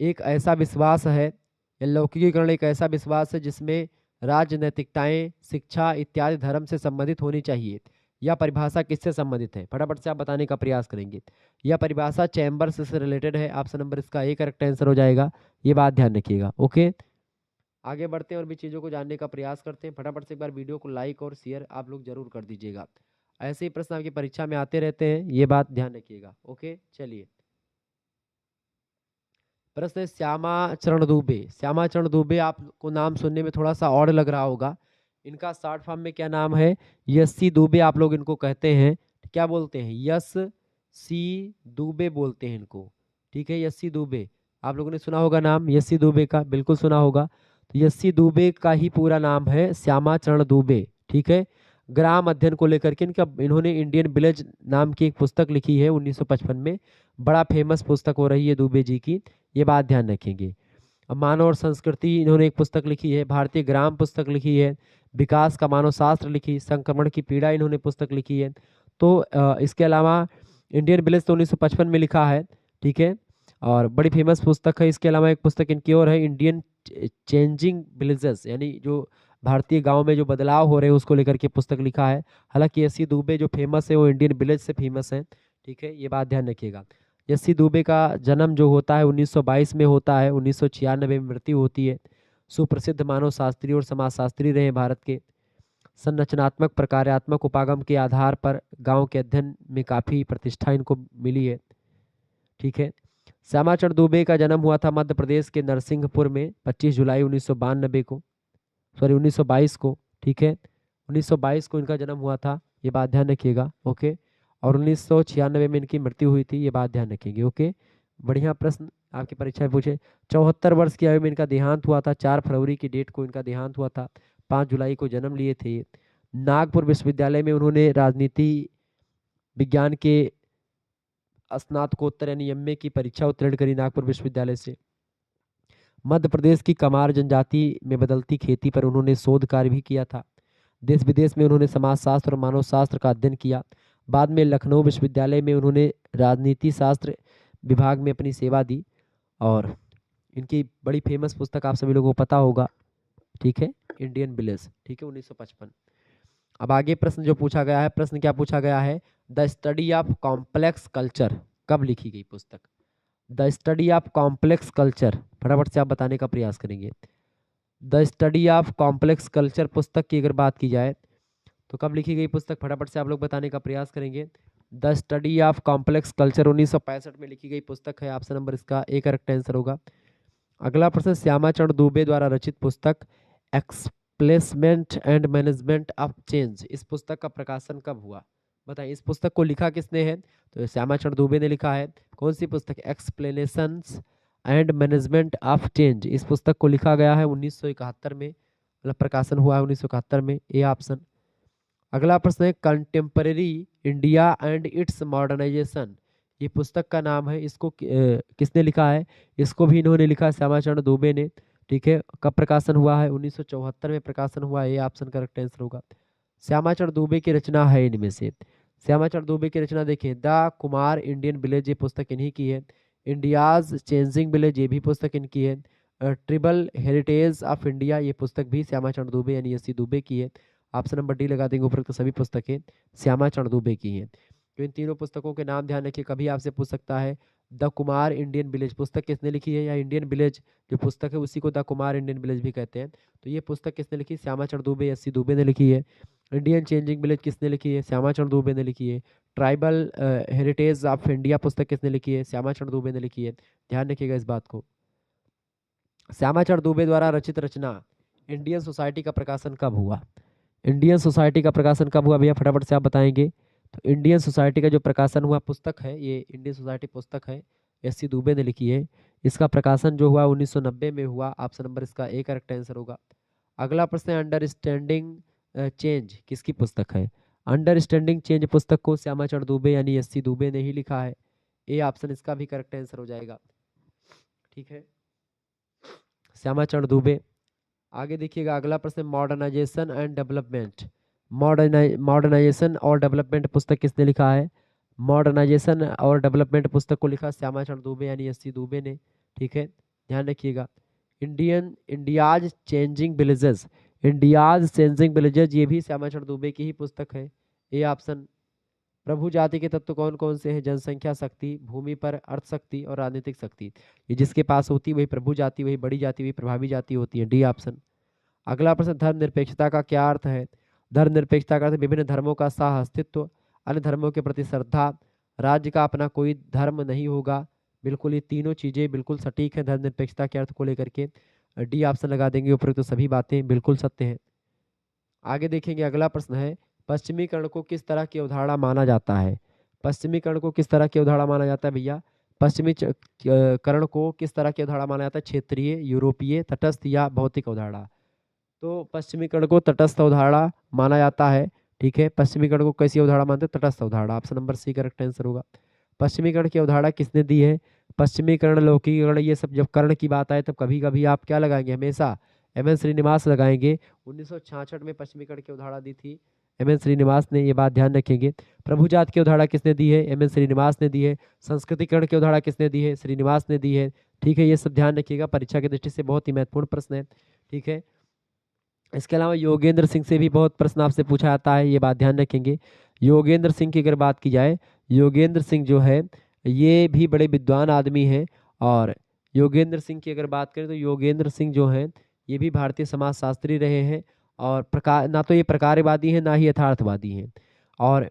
एक ऐसा विश्वास है या लौकिकीकरण एक ऐसा विश्वास है जिसमें राजनैतिकताएं, शिक्षा इत्यादि धर्म से संबंधित होनी चाहिए। यह परिभाषा किससे संबंधित है? फटाफट से आप बताने का प्रयास करेंगे। यह परिभाषा चैम्बर्स से रिलेटेड है। ऑप्शन नंबर इसका ए करेक्ट आंसर हो जाएगा। ये बात ध्यान रखिएगा। ओके, आगे बढ़ते हैं और भी चीज़ों को जानने का प्रयास करते हैं। फटाफट से एक बार वीडियो को लाइक और शेयर आप लोग जरूर कर दीजिएगा। ऐसे ही प्रश्न आपकी परीक्षा में आते रहते हैं, ये बात ध्यान रखिएगा। ओके, चलिए। प्रश्न है श्यामा चरण दुबे। श्यामा चरण दुबे आपको नाम सुनने में थोड़ा सा और लग रहा होगा। इनका शॉर्ट फॉर्म में क्या नाम है? यस्सी दुबे आप लोग इनको कहते हैं। क्या बोलते हैं? यस सी दुबे बोलते हैं इनको। ठीक है, यस्सी दुबे। आप लोगों ने सुना होगा नाम यस्सी दुबे का, बिल्कुल सुना होगा। तो यस्सी दुबे का ही पूरा नाम है श्यामा चरण दुबे। ठीक है, ग्राम अध्ययन को लेकर के इन्होंने इंडियन विलेज नाम की एक पुस्तक लिखी है 1955 में। बड़ा फेमस पुस्तक हो रही है दुबे जी की, ये बात ध्यान रखेंगे। अब मानव और संस्कृति इन्होंने एक पुस्तक लिखी है, भारतीय ग्राम पुस्तक लिखी है, विकास का मानव शास्त्र लिखी, संक्रमण की पीड़ा इन्होंने पुस्तक लिखी है। तो इसके अलावा इंडियन विलेज तो 1955 में लिखा है। ठीक है, और बड़ी फेमस पुस्तक है। इसके अलावा एक पुस्तक इनकी और है, इंडियन चेंजिंग विलेजेस, यानी जो भारतीय गांव में जो बदलाव हो रहे हैं उसको लेकर के पुस्तक लिखा है। हालांकि यस्सी दुबे जो फेमस है वो इंडियन विलेज से फेमस है। ठीक है, ये बात ध्यान रखिएगा। यस्सी दुबे का जन्म जो होता है 1922 में होता है, 1996 में मृत्यु होती है। सुप्रसिद्ध मानव शास्त्री और समाजशास्त्री रहे भारत के। संरचनात्मक प्रकार्यात्मक उपागम के आधार पर गांव के अध्ययन में काफ़ी प्रतिष्ठा इनको मिली है। ठीक है, श्यामाचरण दुबे का जन्म हुआ था मध्य प्रदेश के नरसिंहपुर में 25 जुलाई 1992 को, सॉरी 1922 को। ठीक है, 1922 को इनका जन्म हुआ था, ये बात ध्यान रखिएगा। ओके, और 1996 में इनकी मृत्यु हुई थी, ये बात ध्यान रखेंगे। ओके, बढ़िया प्रश्न आपकी परीक्षा में पूछे। 74 वर्ष की आयु में इनका देहांत हुआ था, 4 फरवरी की डेट को इनका देहांत हुआ था, 5 जुलाई को जन्म लिए थे ये। नागपुर विश्वविद्यालय में उन्होंने राजनीति विज्ञान के स्नातकोत्तर यानी एमए की परीक्षा उत्तीर्ण करी नागपुर विश्वविद्यालय से। मध्य प्रदेश की कमार जनजाति में बदलती खेती पर उन्होंने शोध कार्य भी किया था। देश विदेश में उन्होंने समाजशास्त्र और मानव शास्त्र का अध्ययन किया। बाद में लखनऊ विश्वविद्यालय में उन्होंने राजनीति शास्त्र विभाग में अपनी सेवा दी। और इनकी बड़ी फेमस पुस्तक आप सभी लोगों को पता होगा। ठीक है, इंडियन विलेज। ठीक है, 1955। अब आगे प्रश्न जो पूछा गया है, प्रश्न क्या पूछा गया है? The study of complex culture कब लिखी गई पुस्तक? The study of complex culture, फटाफट से आप बताने का प्रयास करेंगे। The study of complex culture पुस्तक की अगर बात की जाए तो कब लिखी गई पुस्तक? फटाफट से आप लोग बताने का प्रयास करेंगे। The study of complex culture 1965 में लिखी गई पुस्तक है। ऑप्शन नंबर इसका ए करेक्ट आंसर होगा। अगला प्रश्न, श्यामाचरण दुबे द्वारा रचित पुस्तक एक्सप्लेसमेंट एंड मैनेजमेंट ऑफ चेंज, इस पुस्तक का प्रकाशन कब हुआ? बताइए, इस पुस्तक को लिखा किसने है? तो श्यामाचरण दुबे ने लिखा है। कौन सी पुस्तक? Explanations and management of change. इस पुस्तक को लिखा गया है 1971 में, मतलब प्रकाशन हुआ है 1971 में, ए ऑप्शन। अगला प्रश्न है, contemporary India and its modernization, ये पुस्तक का नाम है। इसको किसने लिखा है? इसको भी इन्होंने लिखा, श्यामाचरण दुबे ने। ठीक है, कब प्रकाशन हुआ है? 1974 में प्रकाशन हुआ है, ये ऑप्शन करेक्ट आंसर होगा। श्यामाचरण दुबे की रचना है इनमें से, श्यामाचरण दुबे की रचना देखिए, द कुमार इंडियन विलेज, ये पुस्तक इन्हीं की है। इंडियाज चेंजिंग विलेज, ये भी पुस्तक इनकी है। ट्रिबल हेरिटेज ऑफ इंडिया, ये पुस्तक भी श्यामाचरण दुबे यानी यस्सी दुबे की है। ऑप्शन नंबर डी लगा देंगे, ऊपर सभी पुस्तकें श्यामाचरण दुबे की हैं। तो इन तीनों पुस्तकों के नाम ध्यान रखिए, कभी आपसे पूछ सकता है द कुमार इंडियन विलेज पुस्तक किसने लिखी है, या इंडियन विलेज जो पुस्तक है उसी को द कुमार इंडियन विलेज भी कहते हैं। तो ये पुस्तक किसने लिखी? श्यामाचरण दुबे, यस्सी दुबे ने लिखी है। इंडियन चेंजिंग विलेज किसने लिखी है? श्यामाचरण दुबे ने लिखी है। ट्राइबल हेरिटेज ऑफ इंडिया पुस्तक किसने लिखी है? श्यामाचरण दुबे ने लिखी है। ध्यान रखिएगा इस बात को। श्यामाचरण दुबे द्वारा रचित रचना इंडियन सोसाइटी का प्रकाशन कब हुआ? इंडियन सोसाइटी का प्रकाशन कब हुआ भैया? फटाफट से आप बताएंगे। तो इंडियन सोसाइटी का जो प्रकाशन हुआ पुस्तक है, ये इंडियन सोसाइटी पुस्तक है, यस्सी दुबे ने लिखी है। इसका प्रकाशन जो हुआ 1990 में हुआ। ऑप्शन नंबर इसका ए करेक्ट आंसर होगा। अगला प्रश्न है, अंडरस्टैंडिंग चेंज किसकी पुस्तक है? अंडरस्टैंडिंग चेंज पुस्तक को श्यामाचरण दुबे यानी यस्सी दुबे ने ही लिखा है। ए ऑप्शन इसका भी करेक्ट आंसर हो जाएगा। ठीक है, श्यामाचरण दुबे। आगे देखिएगा, अगला प्रश्न, मॉडर्नाइजेशन एंड डेवलपमेंट, मॉडर्नाइजेशन और डेवलपमेंट पुस्तक किसने लिखा है? मॉडर्नाइजेशन और डेवलपमेंट पुस्तक को लिखा श्यामाचरण दुबे यानी यस्सी दुबे ने। ठीक है, ध्यान रखिएगा। India's changing villages, India's changing villages, ये भी श्यामाचरण दुबे की ही पुस्तक है। ये ऑप्शन प्रभु जाति के तत्व कौन कौन से हैं? जनसंख्या शक्ति, भूमि पर अर्थ शक्ति और राजनीतिक शक्ति। ये जिसके पास होती है वही प्रभु जाति, वही बड़ी जाति, वही प्रभावी जाति होती है। D option. अगला प्रश्न, धर्मनिरपेक्षता का क्या अर्थ है? धर्मनिरपेक्षता का अर्थ विभिन्न धर्मों का सह अस्तित्व, अन्य धर्मों के प्रति श्रद्धा, राज्य का अपना कोई धर्म नहीं होगा। बिल्कुल ये तीनों चीजें बिल्कुल सटीक है धर्मनिरपेक्षता के अर्थ को लेकर के। डी ऑप्शन लगा देंगे, उपरोक्त तो सभी बातें बिल्कुल सत्य हैं। आगे देखेंगे, अगला प्रश्न है, पश्चिमीकरण को किस तरह की अवधारणा माना जाता है? पश्चिमीकरण को किस तरह की अवधारणा माना जाता है भैया? पश्चिमीकरण को किस तरह की अवधारणा माना जाता है? क्षेत्रीय, यूरोपीय, तटस्थ या भौतिक अवधारणा? तो पश्चिमीकरण को तटस्थ अवधारणा माना जाता है। ठीक है, पश्चिमीकरण को कैसी अवधारणा मानते हैं? तटस्थ अवधारणा। Option number C correct answer होगा। पश्चिमीकरण की अवधारणा किसने दी है? पश्चिमीकरण, लौकिकरण, ये सब जब कर्ण की बात आए तब कभी कभी आप क्या लगाएंगे? हमेशा एम एन श्रीनिवास लगाएंगे। 1966 में पश्चिमीकरण की अवधारणा दी थी एम एन श्रीनिवास ने, ये बात ध्यान रखेंगे। प्रभुजात की अवधारणा किसने दी है? एम एन श्रीनिवास ने दी है। संस्कृतिकरण की अवधारणा किसने दी है? श्रीनिवास ने दी है। ठीक है, ये सब ध्यान रखिएगा, परीक्षा की दृष्टि से बहुत ही महत्वपूर्ण प्रश्न है। ठीक है, इसके अलावा योगेंद्र सिंह से भी बहुत प्रश्न आपसे पूछा जाता है, ये बात ध्यान रखेंगे। योगेंद्र सिंह की अगर बात की जाए, योगेंद्र सिंह जो है ये भी बड़े विद्वान आदमी हैं। और योगेंद्र सिंह की अगर बात करें तो योगेंद्र सिंह जो हैं ये भी भारतीय समाजशास्त्री रहे हैं। और प्रकार, ना तो ये प्रकारवादी हैं ना ही यथार्थवादी हैं। और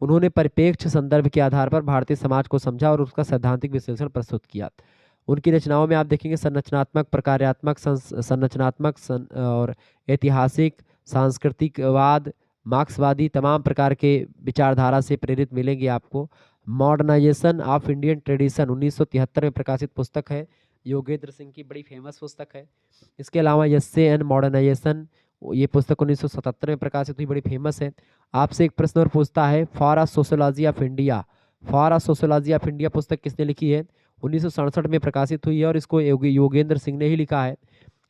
उन्होंने परिप्रेक्ष्य संदर्भ के आधार पर भारतीय समाज को समझा और उसका सैद्धांतिक विश्लेषण प्रस्तुत किया। उनकी रचनाओं में आप देखेंगे संरचनात्मक, प्रकार्यात्मक, संरचनात्मक और ऐतिहासिक, सांस्कृतिकवाद, मार्क्सवादी, तमाम प्रकार के विचारधारा से प्रेरित मिलेंगे आपको। मॉडर्नाइजेशन ऑफ इंडियन ट्रेडिशन 1973 में प्रकाशित पुस्तक है, योगेंद्र सिंह की बड़ी फेमस पुस्तक है। इसके अलावा यस्से एंड मॉडर्नाइजेशन, ये पुस्तक 1977 में प्रकाशित हुई, बड़ी फेमस है। आपसे एक प्रश्न और पूछता है, for a sociology of India, for a sociology of India पुस्तक किसने लिखी है? 1967 में प्रकाशित हुई है और इसको योगेंद्र सिंह ने ही लिखा है।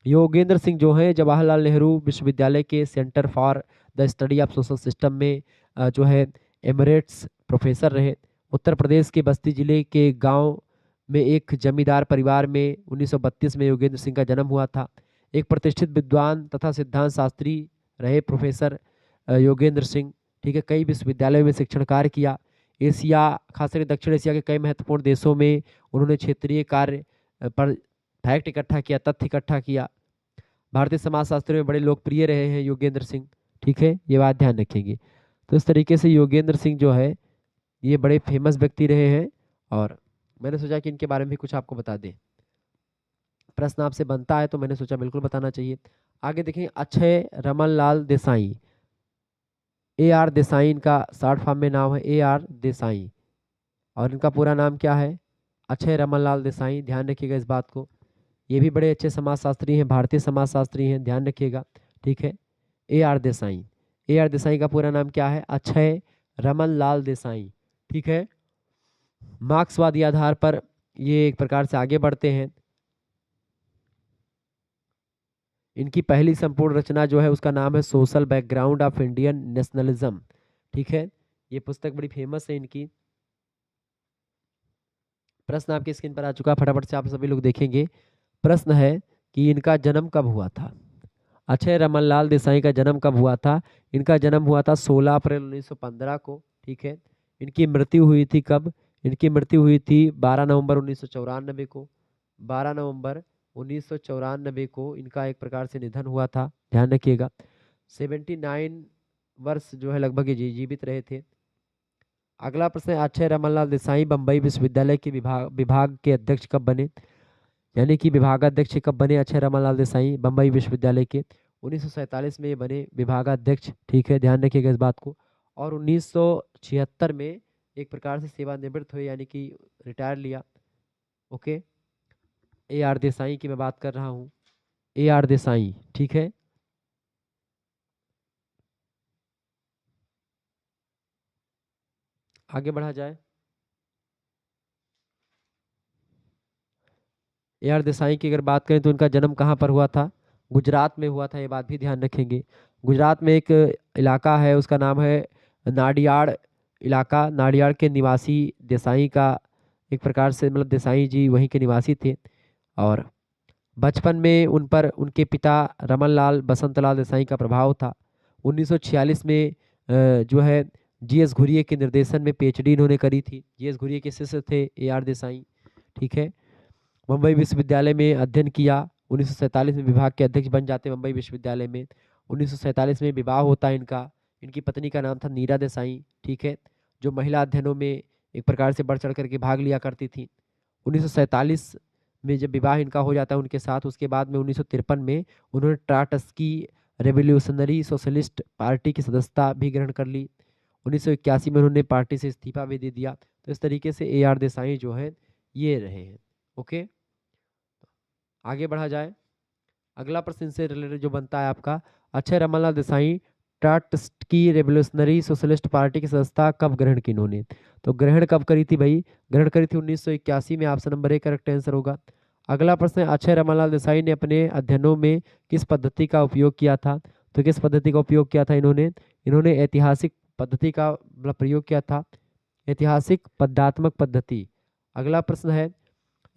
योगेंद्र सिंह जो है जवाहरलाल नेहरू विश्वविद्यालय के centre for the study of social system में जो है एमरेट्स प्रोफेसर रहे। उत्तर प्रदेश के बस्ती जिले के गांव में एक जमींदार परिवार में 1932 में योगेंद्र सिंह का जन्म हुआ था। एक प्रतिष्ठित विद्वान तथा सिद्धांत शास्त्री रहे प्रोफेसर योगेंद्र सिंह। ठीक है, कई विश्वविद्यालयों में शिक्षण कार्य किया। एशिया, खासकर दक्षिण एशिया के कई महत्वपूर्ण देशों में उन्होंने क्षेत्रीय कार्य पर फैक्ट इकट्ठा किया, तथ्य इकट्ठा किया। भारतीय समाजशास्त्र में बड़े लोकप्रिय रहे हैं योगेंद्र सिंह। ठीक है, ये बात ध्यान रखेंगे। तो इस तरीके से योगेंद्र सिंह जो है ये बड़े फेमस व्यक्ति रहे हैं और मैंने सोचा कि इनके बारे में भी कुछ आपको बता दें। प्रश्न आपसे बनता है तो मैंने सोचा बिल्कुल बताना चाहिए। आगे देखें, अक्षय रमन लाल देसाई, ए आर देसाई इनका शॉर्ट फॉर्म में नाम है, ए आर देसाई। और इनका पूरा नाम क्या है? अक्षय रमन लाल देसाई। ध्यान रखिएगा इस बात को, ये भी बड़े अच्छे समाजशास्त्री हैं, भारतीय समाजशास्त्री हैं, ध्यान रखिएगा। ठीक है, ए आर देसाई, ए आर देसाई का पूरा नाम क्या है? अक्षय रमन लाल देसाई। ठीक है, मार्क्सवादी आधार पर ये एक प्रकार से आगे बढ़ते हैं। इनकी पहली संपूर्ण रचना जो है उसका नाम है social background of Indian nationalism. ठीक है, ये पुस्तक बड़ी फेमस है इनकी। प्रश्न आपकी स्क्रीन पर आ चुका, फटाफट से आप सभी लोग देखेंगे। प्रश्न है कि इनका जन्म कब हुआ था? अक्षय रमन लाल देसाई का जन्म कब हुआ था? इनका जन्म हुआ था 16 अप्रैल 1915 को। ठीक है, इनकी मृत्यु हुई थी कब? इनकी मृत्यु हुई थी 12 नवंबर 1994 को। 12 नवंबर 1994 को इनका एक प्रकार से निधन हुआ था, ध्यान रखिएगा। 79 वर्ष जो है लगभग ये जीवित रहे थे। अगला प्रश्न है, अक्षय रमनलाल देसाई बम्बई विश्वविद्यालय के विभाग के अध्यक्ष कब बने? यानी कि विभागाध्यक्ष कब बने अक्षय रमनलाल देसाई बम्बई विश्वविद्यालय के? 1947 में ये बने विभागाध्यक्ष। ठीक है, ध्यान रखिएगा इस बात को। और 1976 में एक प्रकार से सेवानिवृत्त हुए, यानी कि रिटायर लिया। ओके, ए आर देसाई की मैं बात कर रहा हूँ, ए आर देसाई। ठीक है, आगे बढ़ा जाए। ए आर देसाई की अगर बात करें तो इनका जन्म कहाँ पर हुआ था? गुजरात में हुआ था, ये बात भी ध्यान रखेंगे। गुजरात में एक इलाका है उसका नाम है नाडियाड़ इलाका। नाडियाड़ के निवासी देसाई का एक प्रकार से मतलब देसाई जी वहीं के निवासी थे। और बचपन में उन पर उनके पिता रमन लाल बसंत लाल देसाई का प्रभाव था। 1946 में जो है जीएस घुरिये के निर्देशन में पीएचडी इन्होंने करी थी। जीएस घुरिये के शिष्य थे एआर देसाई। ठीक है। मुंबई विश्वविद्यालय में अध्ययन किया। 1947 में विभाग के अध्यक्ष बन जाते मुंबई विश्वविद्यालय में। 1947 में विवाह होता है इनका। इनकी पत्नी का नाम था नीरा देसाई। ठीक है। जो महिला अध्ययनों में एक प्रकार से बढ़ चढ़ करके भाग लिया करती थी। 1947 में जब विवाह इनका हो जाता है उनके साथ, उसके बाद में 1953 में उन्होंने ट्राटस्की रेवोल्यूशनरी सोशलिस्ट पार्टी की सदस्यता भी ग्रहण कर ली। 1981 में उन्होंने पार्टी से इस्तीफा भी दे दिया। तो इस तरीके से एआर देसाई जो है ये रहे हैं। ओके, आगे बढ़ा जाए। अगला प्रश्न इनसे रिलेटेड जो बनता है आपका, Akshay Ramanlal Desai Trotsky revolutionary socialist party की सदस्यता कब ग्रहण की इन्होंने? तो ग्रहण कब करी थी भाई? ग्रहण करी थी 1981 में। Option number A correct answer होगा। अगला प्रश्न है, अक्षय रमनलाल देसाई ने अपने अध्ययनों में किस पद्धति का उपयोग किया था? तो किस पद्धति का उपयोग किया था इन्होंने? इन्होंने ऐतिहासिक पद्धति का प्रयोग किया था, ऐतिहासिक पदात्मक पद्धति। अगला प्रश्न है,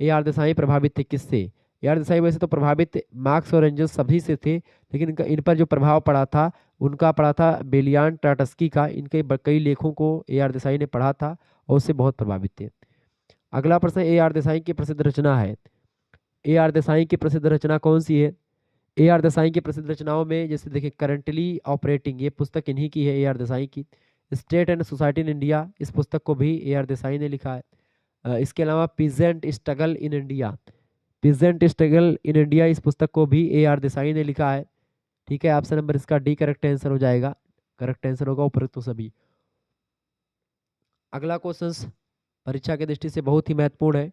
ए आर देसाई प्रभावित थे किससे? ए आर देसाई वैसे तो प्रभावित मार्क्स और एंजल्स सभी से थे, लेकिन इन पर जो प्रभाव पड़ा था उनका पड़ा था बेलियान टाटस्की का। इनके कई लेखों को ए आर देसाई ने पढ़ा था और उससे बहुत प्रभावित थे। अगला प्रश्न, ए आर देसाई की प्रसिद्ध रचना है। ए आर देसाई की प्रसिद्ध रचना कौन सी है? ए आर देसाई की प्रसिद्ध रचनाओं में जैसे देखिए करंटली ऑपरेटिंग, ये पुस्तक इन्हीं की है ए आर देसाई की। State and society in India, इस पुस्तक को भी ए आर देसाई ने लिखा है। इसके अलावा peasant struggle in India, peasant struggle in India, इस पुस्तक को भी ए आर देसाई ने लिखा है। ठीक है, ऑप्शन नंबर इसका डी करेक्ट आंसर हो जाएगा। करेक्ट आंसर होगा उपरोक्त तो सभी। अगला क्वेश्चन परीक्षा की दृष्टि से बहुत ही महत्वपूर्ण है।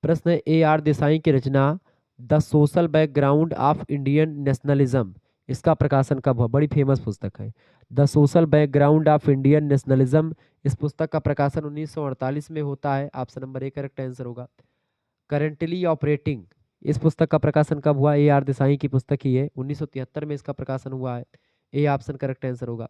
प्रश्न है, ए आर देसाई की रचना the social background of Indian nationalism, इसका प्रकाशन कब हुआ? बड़ी फेमस पुस्तक है the social background of Indian nationalism. इस पुस्तक का प्रकाशन 1948 में होता है। Option number A correct answer होगा। करेंटली ऑपरेटिंग, इस पुस्तक का प्रकाशन कब हुआ? ए आर देसाई की पुस्तक ही है, 1973 में इसका प्रकाशन हुआ है। ए ऑप्शन करेक्ट आंसर होगा।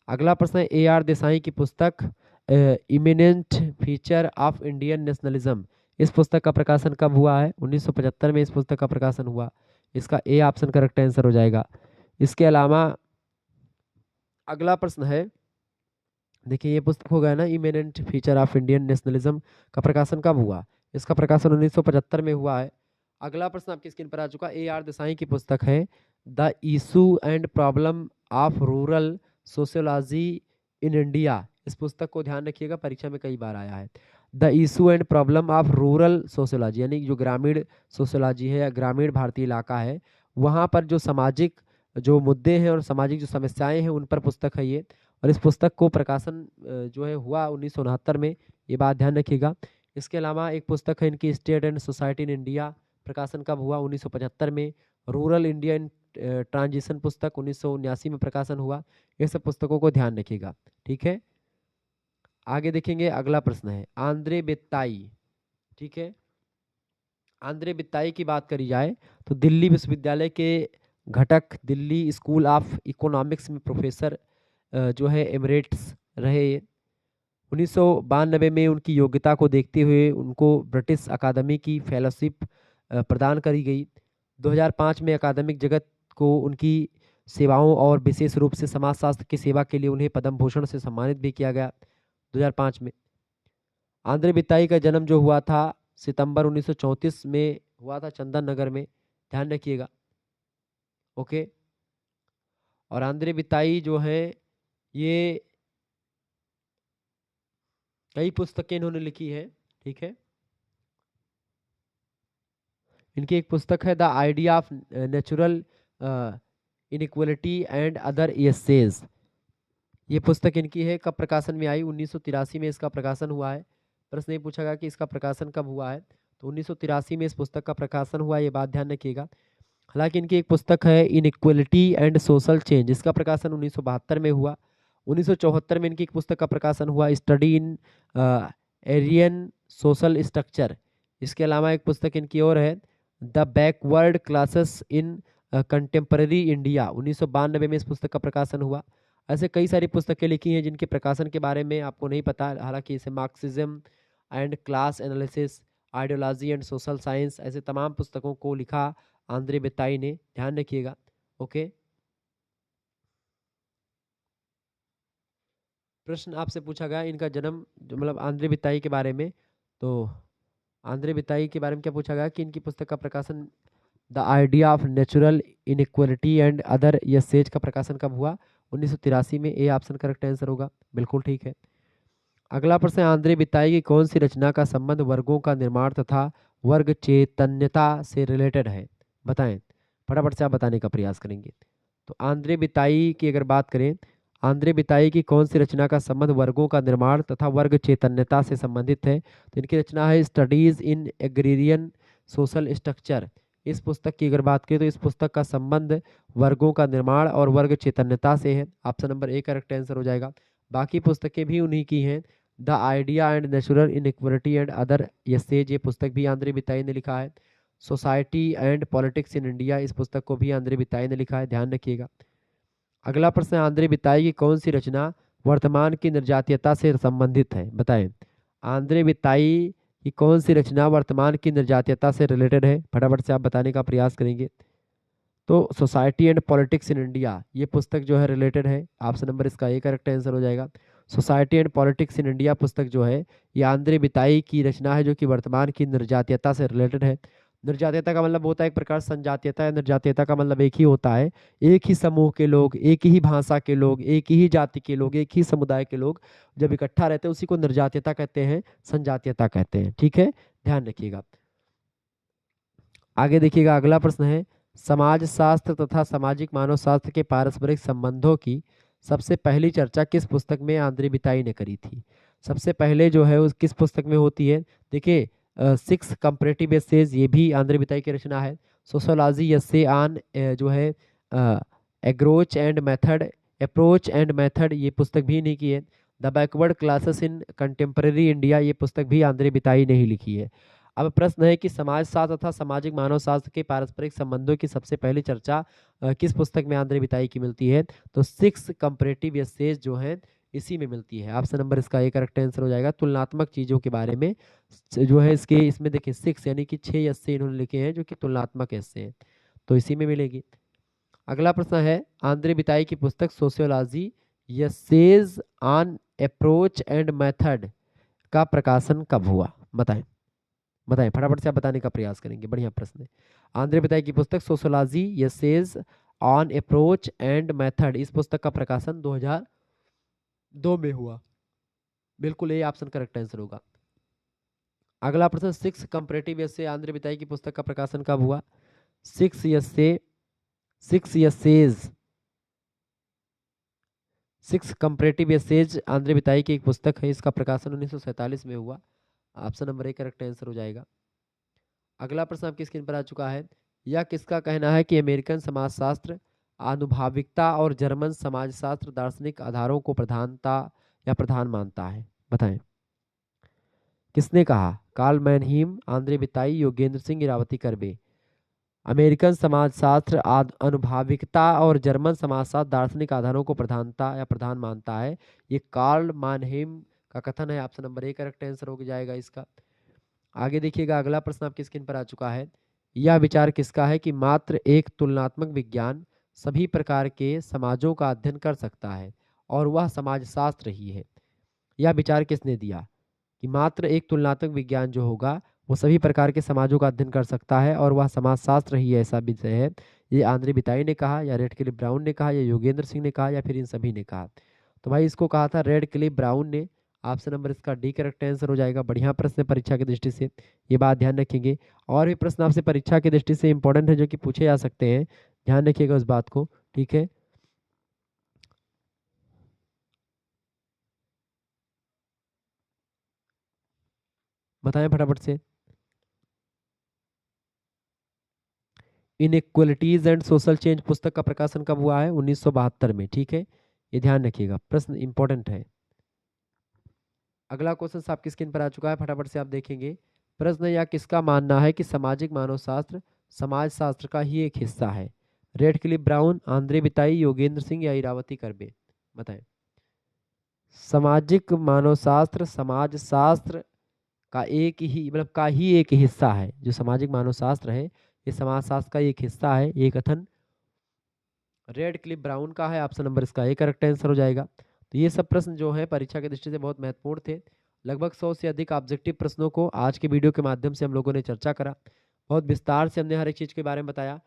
अगला प्रश्न है, ए आर देसाई की पुस्तक eminent feature of Indian nationalism, इस पुस्तक का प्रकाशन कब हुआ है? 1975 में इस पुस्तक का प्रकाशन हुआ। इसका ए ऑप्शन करेक्ट आंसर हो जाएगा। इसके अलावा अगला प्रश्न है, देखिए ये पुस्तक हो गया ना, eminent feature of Indian nationalism का प्रकाशन कब हुआ? इसका प्रकाशन 1975 में हुआ है। अगला प्रश्न आपकी स्क्रीन पर आ चुका, ए आर देसाई की पुस्तक है the issue and problem of rural sociology in India. इस पुस्तक को ध्यान रखिएगा, परीक्षा में कई बार आया है। The issue and problem of rural sociology, यानी जो ग्रामीण सोशियोलॉजी है या ग्रामीण भारतीय इलाका है, वहाँ पर जो सामाजिक जो मुद्दे हैं और सामाजिक जो समस्याएं हैं उन पर पुस्तक है ये। और इस पुस्तक को प्रकाशन जो है हुआ 1969 में, ये बात ध्यान रखिएगा। इसके अलावा एक पुस्तक है इनकी state and society in India, प्रकाशन कब हुआ? 1975 में। रूरल इंडिया इन ट्रांजिशन पुस्तक 1979 में प्रकाशन हुआ। ये सब पुस्तकों को ध्यान रखिएगा। ठीक है, आगे देखेंगे। अगला प्रश्न है आंद्रे बित्ताई। ठीक है, आंद्रे बित्ताई की बात करी जाए तो दिल्ली विश्वविद्यालय के घटक दिल्ली स्कूल ऑफ इकोनॉमिक्स में प्रोफेसर जो है एमरेट्स रहे। 1992 में उनकी योग्यता को देखते हुए उनको ब्रिटिश अकादमी की फेलोशिप प्रदान करी गई। 2005 में अकादमिक जगत को उनकी सेवाओं और विशेष रूप से समाजशास्त्र की सेवा के लिए उन्हें पद्म भूषण से सम्मानित भी किया गया 2005 में। आंद्रे बिताई का जन्म जो हुआ था सितंबर 1934 में हुआ था चंदन नगर में, ध्यान रखिएगा। ओके, और आंद्रे बिताई जो है ये कई पुस्तकें इन्होंने लिखी है। ठीक है, इनकी एक पुस्तक है the idea of natural inequality and other essays. ये पुस्तक इनकी है, कब प्रकाशन में आई? 1983 में इसका प्रकाशन हुआ है। प्रश्न ये पूछा गया कि इसका प्रकाशन कब हुआ है, तो 1983 में इस पुस्तक का प्रकाशन हुआ, ये बात ध्यान रखिएगा। हालांकि इनकी एक पुस्तक है इनइक्वलिटी एंड सोशल चेंज, इसका प्रकाशन 1972 में हुआ। 1974 में इनकी एक पुस्तक का प्रकाशन हुआ study in Aryan social structure. इसके अलावा एक पुस्तक इनकी और है the backward classes in contemporary India, 1992 में इस पुस्तक का प्रकाशन हुआ। ऐसे कई सारी पुस्तकें लिखी हैं जिनके प्रकाशन के बारे में आपको नहीं पता, हालांकि इसे Marxism and class analysis, ideology and social science, ऐसे तमाम पुस्तकों को लिखा आंद्रे बिताई ने, ध्यान रखिएगा। ओके, प्रश्न आपसे पूछा गया इनका जन्म मतलब आंद्रे बिताई के बारे में। तो आंद्रे बिताई के बारे में क्या पूछा गया कि इनकी पुस्तक का प्रकाशन the idea of natural inequality and other essays का प्रकाशन कब हुआ? 1983 में। ए ऑप्शन करेक्ट आंसर होगा, बिल्कुल ठीक है। अगला प्रश्न है, आंद्रे बिताई की कौन सी रचना का संबंध वर्गों का निर्माण तथा वर्ग चैतन्यता से रिलेटेड है? बताएं, फटाफट से आप बताने का प्रयास करेंगे। तो आंद्रे बिताई की अगर बात करें, आंद्रे बिताई की कौन सी रचना का संबंध वर्गों का निर्माण तथा वर्ग चैतन्यता से संबंधित है? तो इनकी रचना है studies in agrarian social structure. इस पुस्तक की अगर बात करें तो इस पुस्तक का संबंध वर्गों का निर्माण और वर्ग चैतन्यता से है। Option number A correct answer हो जाएगा। बाकी पुस्तकें भी उन्हीं की हैं। The idea and natural inequality and other essays, ये पुस्तक भी आंद्रे बिताई ने लिखा है। Society and politics in India, इस पुस्तक को भी आंद्रे बिताई ने लिखा है, ध्यान रखिएगा। अगला प्रश्न है, आंद्रे बिताई की कौन सी रचना वर्तमान की निर्जातीयता से संबंधित है? बताएं, आंद्रे बिताई की कौन सी रचना वर्तमान की निर्जातीयता से रिलेटेड है? फटाफट से आप बताने का प्रयास करेंगे। तो society and politics in India, ये पुस्तक जो है रिलेटेड है। ऑप्शन नंबर इसका ए करेक्ट आंसर हो जाएगा। Society and politics in India पुस्तक जो है ये आंद्रे बिताई की रचना है, जो कि वर्तमान की निर्जातीयता से रिलेटेड है। निर्जातीयता का मतलब होता है एक प्रकार संजातीयता, या निर्जातीयता का मतलब एक ही होता है, एक ही समूह के लोग, एक ही भाषा के लोग, एक ही जाति के लोग, एक ही समुदाय के लोग जब इकट्ठा रहते हैं उसी को निर्जातीयता कहते हैं, संजातीयता कहते हैं। ठीक है, ध्यान रखिएगा। आगे देखिएगा, अगला प्रश्न है, समाज शास्त्र तथा सामाजिक मानव शास्त्र के पारस्परिक संबंधों की सबसे पहली चर्चा किस पुस्तक में आंद्रे बिताई ने करी थी? सबसे पहले जो है उस किस पुस्तक में होती है? देखिए, 6 कंपैरेटिव एसेज, ये भी आंद्रे बिताई की रचना है। सोशोलॉजी एसे ऑन जो है अप्रोच एंड मेथड, ये पुस्तक भी नहीं की है। The backward classes in contemporary India, ये पुस्तक भी आंद्रे बिताई ने ही लिखी है। अब प्रश्न है कि समाज शास्त्र तथा सामाजिक मानव शास्त्र के पारस्परिक संबंधों की सबसे पहली चर्चा किस पुस्तक में आंद्रे बिताई की मिलती है? तो 6 कंपैरेटिव एसेज जो है इसी में मिलती है। ऑप्शन नंबर इसका ए करेक्ट आंसर हो जाएगा। तुलनात्मक चीजों के बारे में जो है इसके इसमें देखिए 6 यानी कि 6 एस्से इन्होंने लिखे हैं जो कि तुलनात्मक एस्से हैं, तो इसी में मिलेगी। अगला प्रश्न है, आंद्रे बिताई की पुस्तक sociology essays on approach and method का प्रकाशन कब हुआ? बताएं, बताएं, फटाफट से आप बताने का प्रयास करेंगे। बढ़िया प्रश्न है। आंद्रे बिताई की पुस्तक sociology essays on approach and method, इस पुस्तक का प्रकाशन 2002 में हुआ, बिल्कुल ये ऑप्शन करेक्ट आंसर होगा। अगला प्रश्न, 6 कंपैरेटिव एसे आंद्रे बिताई की पुस्तक का प्रकाशन कब हुआ? 6 कंपैरेटिव एसेज आंद्रे बिताई की एक पुस्तक है, इसका प्रकाशन 1947 में हुआ। Option number A correct answer हो जाएगा। अगला प्रश्न आपकी स्क्रीन पर आ चुका है, यह किसका कहना है कि अमेरिकन समाजशास्त्र आनुभाविकता और जर्मन समाजशास्त्र दार्शनिक आधारों को प्रधानता या प्रधान मानता है? बताएं, किसने कहा? कार्ल मैनहीम, आंद्रे बिताई, योगेंद्र सिंह, इरावती करबे। अमेरिकन समाजशास्त्र अनुभाविकता और जर्मन समाजशास्त्र दार्शनिक आधारों को प्रधानता या प्रधान मानता है, ये कार्ल मैनहीम का कथन है। Option number A correct answer हो जाएगा इसका। आगे देखिएगा, अगला प्रश्न आपकी स्क्रीन पर आ चुका है, यह विचार किसका है कि मात्र एक तुलनात्मक विज्ञान सभी प्रकार के समाजों का अध्ययन कर सकता है और वह समाजशास्त्र ही है? यह विचार किसने दिया कि मात्र एक तुलनात्मक विज्ञान जो होगा वो सभी प्रकार के समाजों का अध्ययन कर सकता है और वह समाजशास्त्र ही ऐसा विषय है? ये आंद्रे बिताई ने कहा, या रेडक्लिफ ब्राउन ने कहा, या योगेंद्र सिंह ने कहा, या फिर इन सभी ने कहा? तो भाई इसको कहा था रेडक्लिफ ब्राउन ने। ऑप्शन नंबर इसका डी करेक्ट आंसर हो जाएगा। बढ़िया प्रश्न है परीक्षा की दृष्टि से, ये बात ध्यान रखेंगे। और भी प्रश्न आपसे परीक्षा की दृष्टि से इंपॉर्टेंट है जो कि पूछे जा सकते हैं, ध्यान रखिएगा उस बात को। ठीक है, बताएं फटाफट से। इनइक्वलिटीज एंड सोशल चेंज पुस्तक का प्रकाशन कब हुआ है? 1972 में। ठीक है, ये ध्यान रखिएगा, प्रश्न इंपॉर्टेंट है। अगला क्वेश्चन आपकी स्क्रीन पर आ चुका है, फटाफट से आप देखेंगे। प्रश्न, या किसका मानना है कि सामाजिक मानव शास्त्र समाज शास्त्र का ही एक हिस्सा है? रेडक्लिफ ब्राउन, आंद्रे बिताई, योगेंद्र सिंह, या इरावती करबे? बताएं, सामाजिक मानव शास्त्र समाज शास्त्र का एक ही मतलब का ही एक हिस्सा है। जो सामाजिक मानव शास्त्र है ये समाज शास्त्र का एक हिस्सा है, ये कथन रेड क्लिफ ब्राउन का है। ऑप्शन नंबर इसका ए करेक्ट आंसर हो जाएगा। तो ये सब प्रश्न जो है परीक्षा की दृष्टि से बहुत महत्वपूर्ण थे। लगभग 100 से अधिक ऑब्जेक्टिव प्रश्नों को आज के वीडियो के माध्यम से हम लोगों ने चर्चा करा। बहुत विस्तार से हमने हर एक चीज़ के बारे में बताया।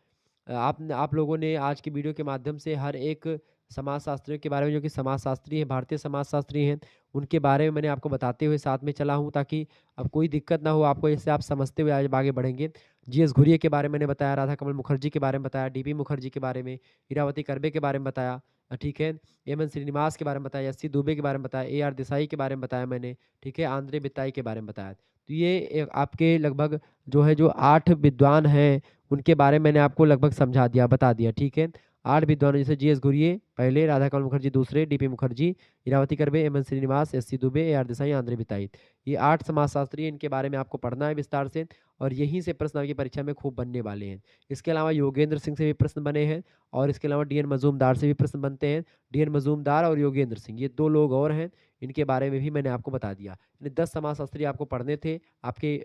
आप लोगों ने आज की वीडियो के माध्यम से हर एक समाजशास्त्रियों के बारे में, जो कि समाजशास्त्री हैं, भारतीय समाजशास्त्री हैं, उनके बारे में मैंने आपको बताते हुए साथ में चला हूँ, ताकि अब कोई दिक्कत ना हो आपको, इससे आप समझते हुए आगे बढ़ेंगे। जीएस घुरिये के बारे में मैंने बताया, राधा कमल मुखर्जी के बारे में बताया, डीबी मुखर्जी के बारे में, इरावती कर्वे के बारे में बताया, ठीक है, एमएन श्रीनिवास के बारे में बताया, एससी दुबे के बारे में बताया, एआर देसाई के बारे में बताया मैंने, ठीक है, आंद्रे बिताई के बारे में बताया। तो ये आपके लगभग जो है जो 8 विद्वान हैं, उनके बारे में मैंने आपको लगभग समझा दिया, बता दिया, ठीक है। 8 विद्वान जैसे जीएस घुरिये पहले, राधा कमल मुखर्जी दूसरे, D P Mukherjee, Irawati Karve, M N Srinivas, S C Dube, A R Desai, Andre Beteille, ये 8 समाजशास्त्री हैं। इनके बारे में आपको पढ़ना है विस्तार से, और यहीं से प्रश्न आपकी परीक्षा में खूब बनने वाले हैं। इसके अलावा योगेंद्र सिंह से भी प्रश्न बने हैं, और इसके अलावा डीएन मजूमदार से भी प्रश्न बनते हैं। डीएन मजूमदार और योगेंद्र सिंह, ये 2 लोग और हैं, इनके बारे में भी मैंने आपको बता दिया। यानी 10 समाजशास्त्री आपको पढ़ने थे आपके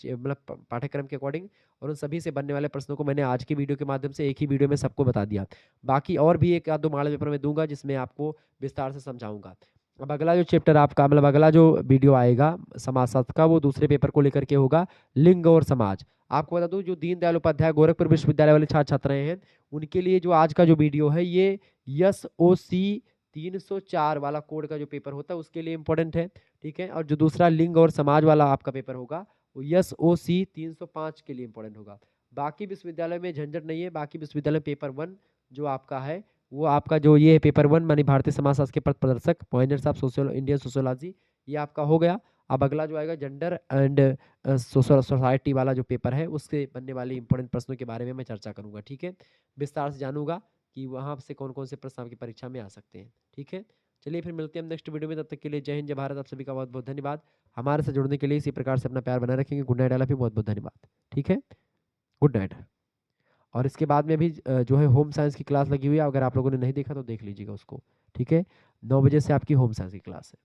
मतलब पाठ्यक्रम के अकॉर्डिंग, और उन सभी से बनने वाले प्रश्नों को मैंने आज की वीडियो के माध्यम से एक ही वीडियो में सबको बता दिया। बाकी और भी 1 या 2 मॉडल पेपर में दूंगा, जिसमें आपको विस्तार से समझाऊंगा। अब अगला जो चैप्टर आपका, मतलब अगला जो वीडियो आएगा समाजशास्त्र का, वो दूसरे पेपर को लेकर के होगा, लिंग और समाज। आपको बता दूं, जो दीनदयाल उपाध्याय गोरखपुर विश्वविद्यालय वाले छात्र छात्राएं हैं, उनके लिए जो आज का जो वीडियो है, ये SOC 304 वाला कोड का जो पेपर होता है उसके लिए इंपॉर्टेंट है, ठीक है। और जो दूसरा लिंग और समाज वाला आपका पेपर होगा, वो SOC 305 के लिए इंपॉर्टेंट होगा। बाकी विश्वविद्यालय में झंझट नहीं है। बाकी विश्वविद्यालय पेपर 1 जो आपका है, वो आपका जो ये पेपर 1 मानी भारतीय समाजशास्त्र के पथ प्रदर्शक, पॉइंटर्स ऑफ इंडियन सोशियोलॉजी, ये आपका हो गया। अब अगला जो आएगा जेंडर एंड सोसाइटी वाला जो पेपर है, उससे बनने वाले इंपॉर्टेंट प्रश्नों के बारे में मैं चर्चा करूंगा, ठीक है। विस्तार से जानूंगा कि वहाँ से कौन कौन से प्रश्न आपकी परीक्षा में आ सकते हैं, ठीक है। चलिए फिर मिलते हैं हम नेक्स्ट वीडियो में, तब तक के लिए जय हिंद, जय भारत। आप सभी का बहुत बहुत धन्यवाद। हमारे से जुड़ने के लिए इसी प्रकार से अपना प्यार बनाए रखेंगे। गुड नाइट, भी बहुत बहुत धन्यवाद, ठीक है, गुड नाइट। और इसके बाद में भी जो है होम साइंस की क्लास लगी हुई है, अगर आप लोगों ने नहीं देखा तो देख लीजिएगा उसको, ठीक है। 9 बजे से आपकी होम साइंस की क्लास है।